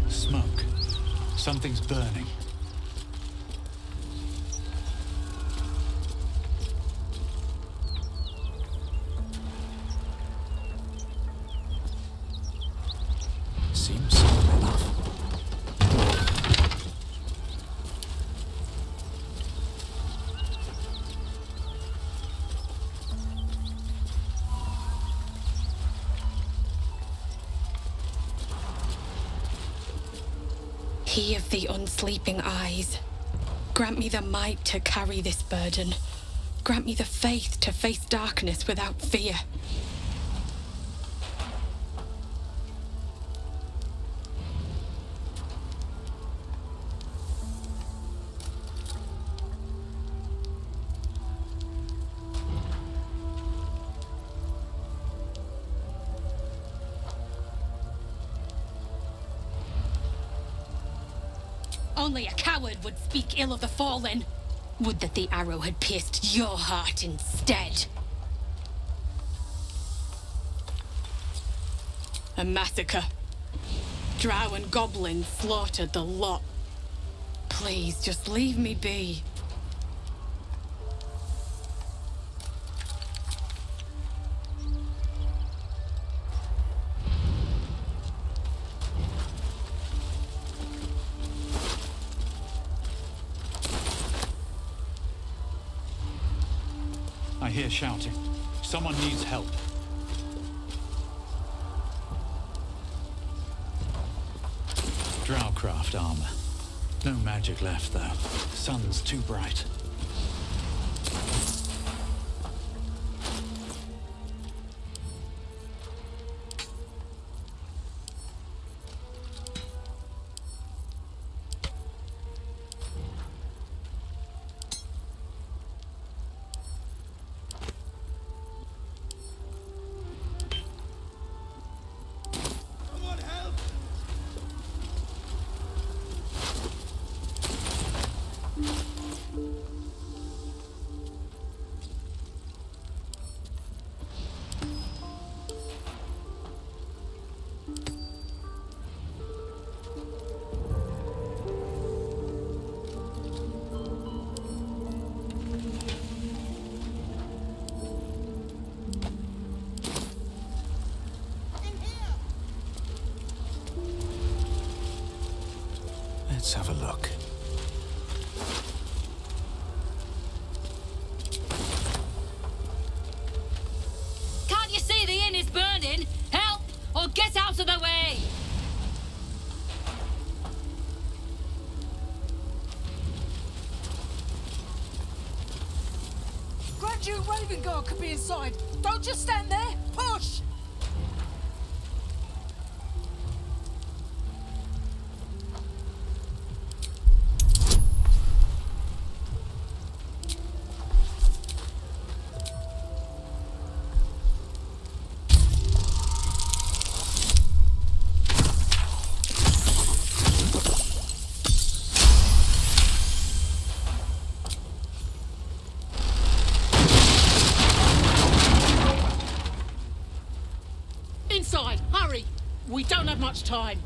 Smoke. Something's burning. Seems simple enough. He of the unsleeping eyes, grant me the might to carry this burden. Grant me the faith to face darkness without fear. Only a coward would speak ill of the fallen. Would that the arrow had pierced your heart instead. A massacre. Drow and goblins slaughtered the lot. Please, just leave me be. I hear shouting. Someone needs help. Drowcraft armor. No magic left, though. Sun's too bright. Let's have a look. Can't you see the inn is burning? Help, or get out of the way! Grand Duke Ravengard could be inside. Don't just stand there. Push! Inside, hurry! We don't have much time.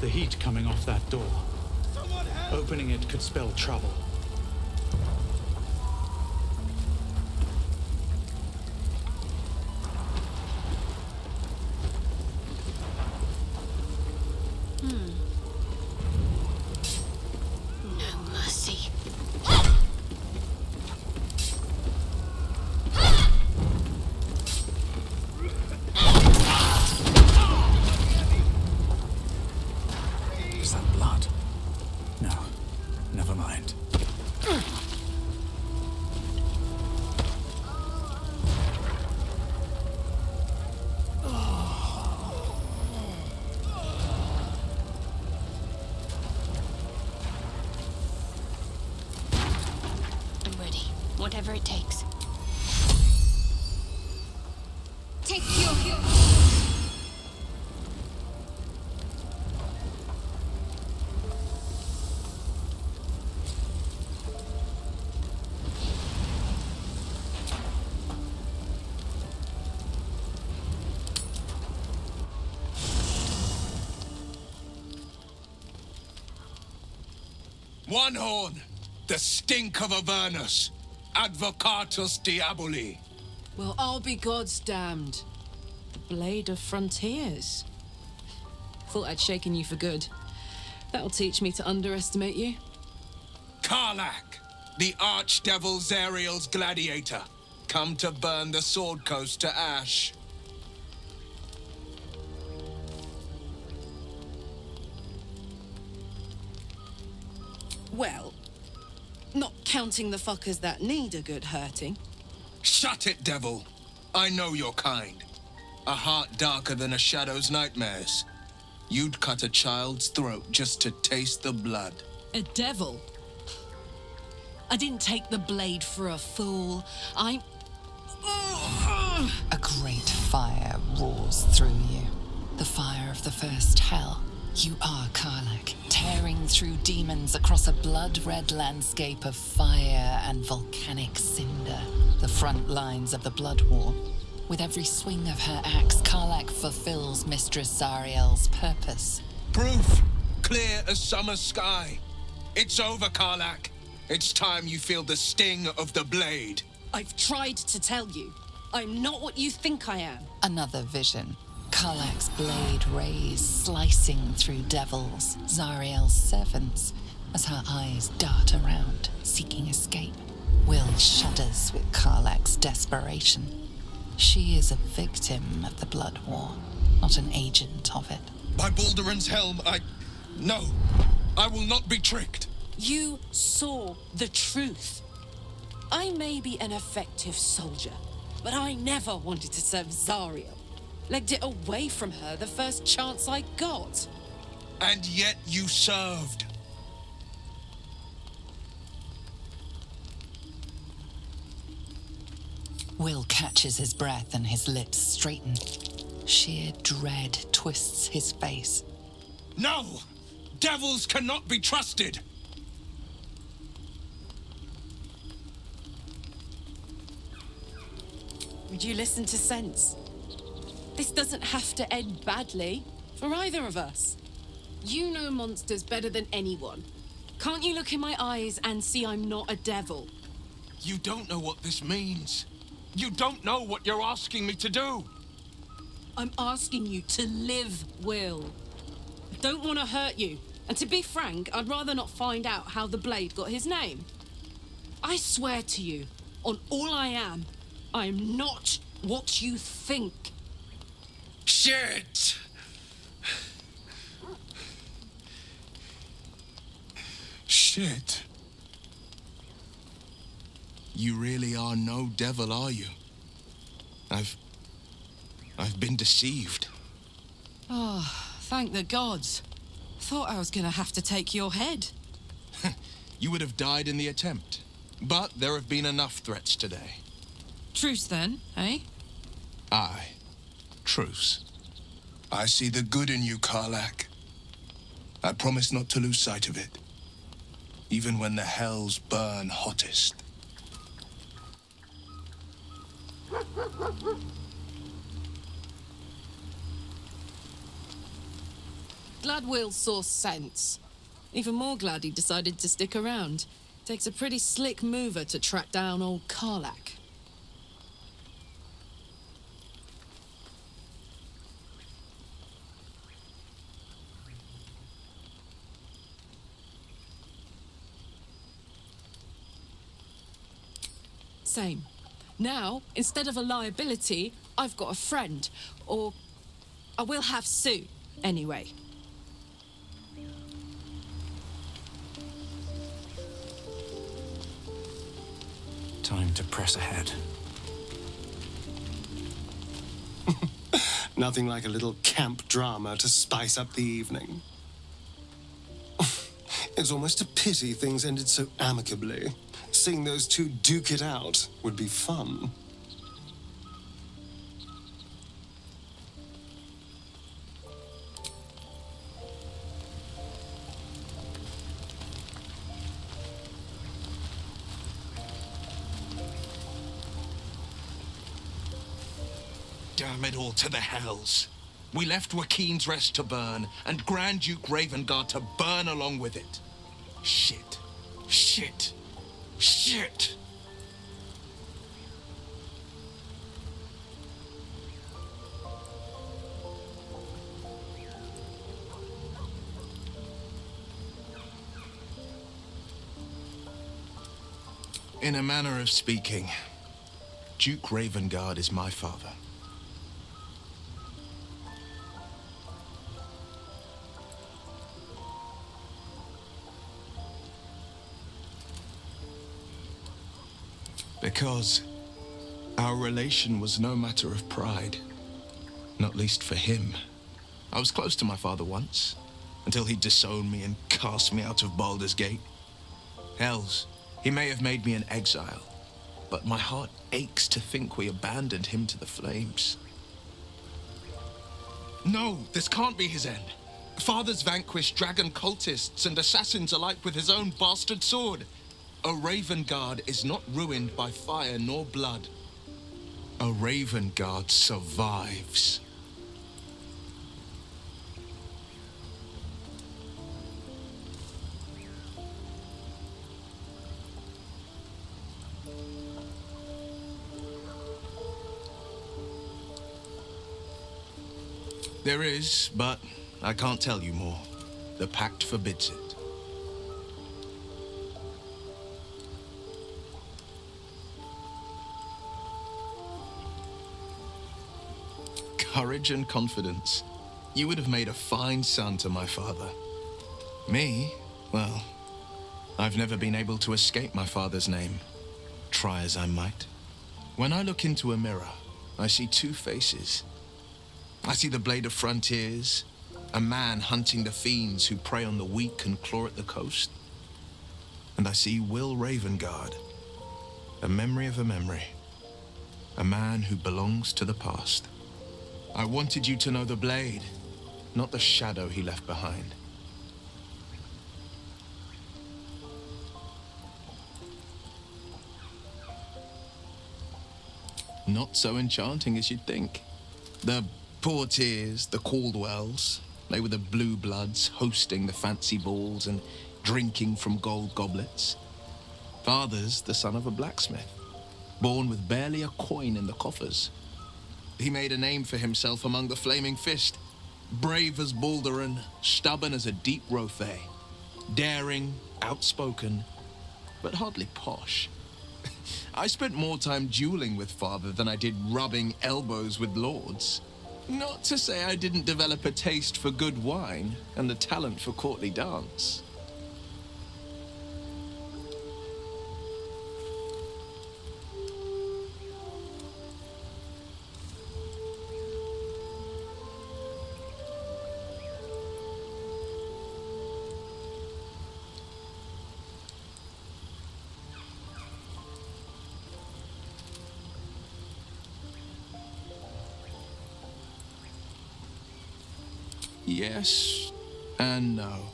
the heat coming off that door. Opening it could spell trouble. No mercy. Is that blood? No, never mind. I'm ready. Whatever it takes. Take your... One horn, the stink of Avernus, Advocatus Diaboli. Well, I'll be God's damned. The Blade of Frontiers. Thought I'd shaken you for good. That'll teach me to underestimate you. Karlach, the Archdevil Zariel's gladiator, come to burn the Sword Coast to ash. Well, not counting the fuckers that need a good hurting. Shut it, devil. I know your kind. A heart darker than a shadow's nightmares. You'd cut a child's throat just to taste the blood. A devil? I didn't take the blade for a fool. I'm... A great fire roars through you. The fire of the first hell. You are Karlach, tearing through demons across a blood-red landscape of fire and volcanic cinder. The front lines of the Blood War. With every swing of her axe, Karlach fulfills Mistress Zariel's purpose. Proof! Clear as summer sky. It's over, Karlach. It's time you feel the sting of the blade. I've tried to tell you. I'm not what you think I am. Another vision. Karlach's blade rays slicing through devils, Zariel's servants, as her eyes dart around, seeking escape. Will shudders with Karlach's desperation. She is a victim of the Blood War, not an agent of it. By Balduran's helm, No, I will not be tricked. You saw the truth. I may be an effective soldier, but I never wanted to serve Zariel. Legged it away from her the first chance I got. And yet you served. Will catches his breath and his lips straighten. Sheer dread twists his face. No! Devils cannot be trusted! Would you listen to sense? This doesn't have to end badly for either of us. You know monsters better than anyone. Can't you look in my eyes and see I'm not a devil? You don't know what this means. You don't know what you're asking me to do. I'm asking you to live, Will. I don't want to hurt you. And to be frank, I'd rather not find out how the blade got his name. I swear to you, on all I am not what you think. Shit! Shit. You really are no devil, are you? I've been deceived. Oh, thank the gods. Thought I was gonna have to take your head. You would have died in the attempt. But there have been enough threats today. Truce then, eh? Aye. Truce. I see the good in you, Karlach. I promise not to lose sight of it. Even when the hells burn hottest. glad Will saw sense. Even more glad he decided to stick around. Takes a pretty slick mover to track down old Karlak. Same. Now, instead of a liability, I've got a friend. Or I will have Sue, anyway. Time to press ahead. Nothing like a little camp drama to spice up the evening. It's almost a pity things ended so amicably. Seeing those two duke it out would be fun. Damn it all to the hells. We left Joaquin's Rest to burn, and Grand Duke Ravengard to burn along with it. Shit. Shit. Shit! In a manner of speaking, Duke Ravengard is my father. Because our relation was no matter of pride, not least for him. I was close to my father once, until he disowned me and cast me out of Baldur's Gate. Hells, he may have made me an exile, but my heart aches to think we abandoned him to the flames. No, this can't be his end. Father's vanquished dragon cultists and assassins alike with his own bastard sword. A Ravengard is not ruined by fire nor blood. A Ravengard survives. There is, but I can't tell you more. The pact forbids it. Courage and confidence. You would have made a fine son to my father. Me? Well, I've never been able to escape my father's name, try as I might. When I look into a mirror, I see two faces. I see the Blade of Frontiers, a man hunting the fiends who prey on the weak and claw at the coast. And I see Will Ravengard, a memory of a memory, a man who belongs to the past. I wanted you to know the Blade, not the shadow he left behind. Not so enchanting as you'd think. The Portiers, the Caldwells, they were the blue bloods hosting the fancy balls and drinking from gold goblets. Father's the son of a blacksmith, born with barely a coin in the coffers. He made a name for himself among the Flaming Fist, brave as Baldur and stubborn as a deep Rothay, daring, outspoken, but hardly posh. I spent more time dueling with father than I did rubbing elbows with lords. Not to say I didn't develop a taste for good wine and the talent for courtly dance. Yes and no.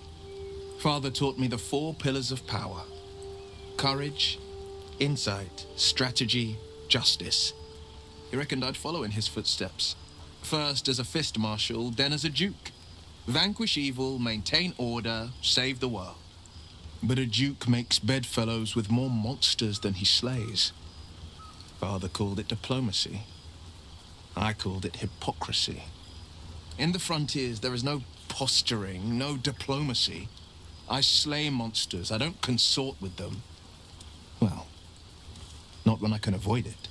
Father taught me the 4 pillars of power: courage, insight, strategy, justice. He reckoned I'd follow in his footsteps. First as a fist marshal, then as a duke. Vanquish evil, maintain order, save the world. But a duke makes bedfellows with more monsters than he slays. Father called it diplomacy. I called it hypocrisy. In the frontiers, there is no posturing, no diplomacy. I slay monsters. I don't consort with them. Well, not when I can avoid it.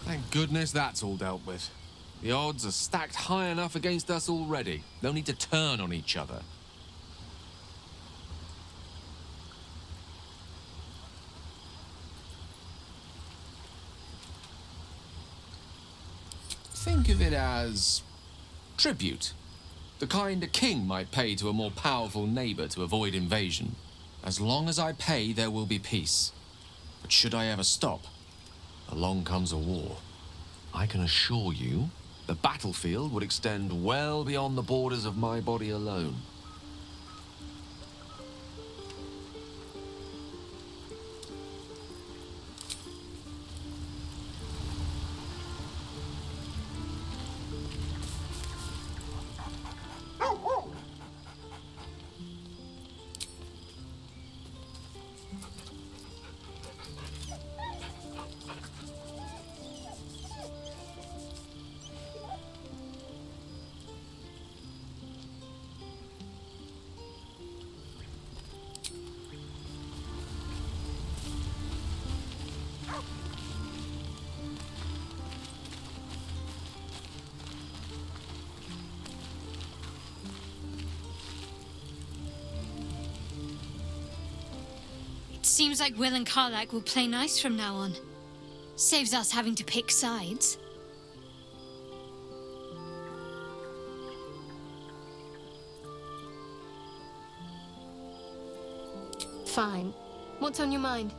Thank goodness that's all dealt with. The odds are stacked high enough against us already. They'll need to turn on each other. Think of it as tribute. The kind a king might pay to a more powerful neighbor to avoid invasion. As long as I pay, there will be peace. But should I ever stop, along comes a war. I can assure you, the battlefield would extend well beyond the borders of my body alone. Seems like Will and Karlak will play nice from now on. Saves us having to pick sides. Fine. What's on your mind?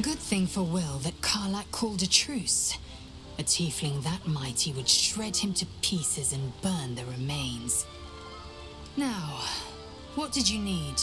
Good thing for Will that Karlak called a truce. A tiefling that mighty would shred him to pieces and burn the remains. Now, what did you need?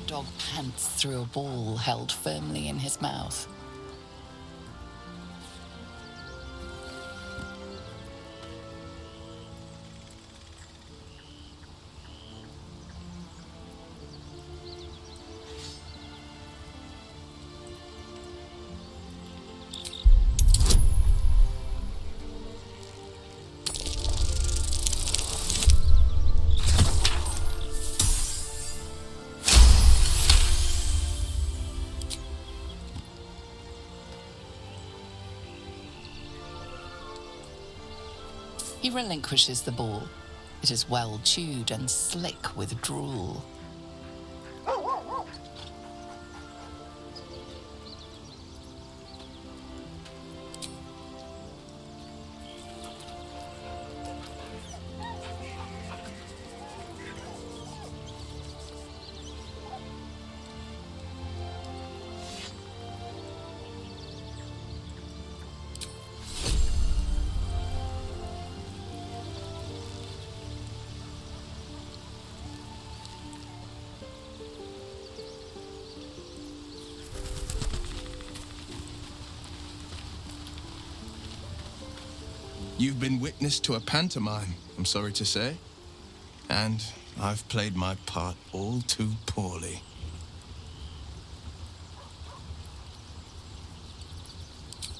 Dog pants through a ball held firmly in his mouth. He relinquishes the ball. It is well chewed and slick with drool. You've been witness to a pantomime, I'm sorry to say. And I've played my part all too poorly.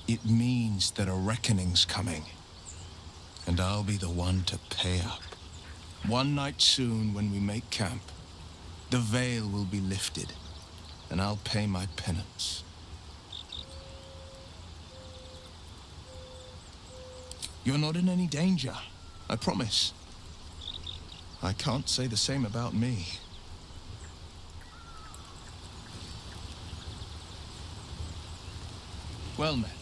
It means that a reckoning's coming. And I'll be the one to pay up. One night soon, when we make camp, the veil will be lifted, and I'll pay my penance. You're not in any danger, I promise. I can't say the same about me. Well met.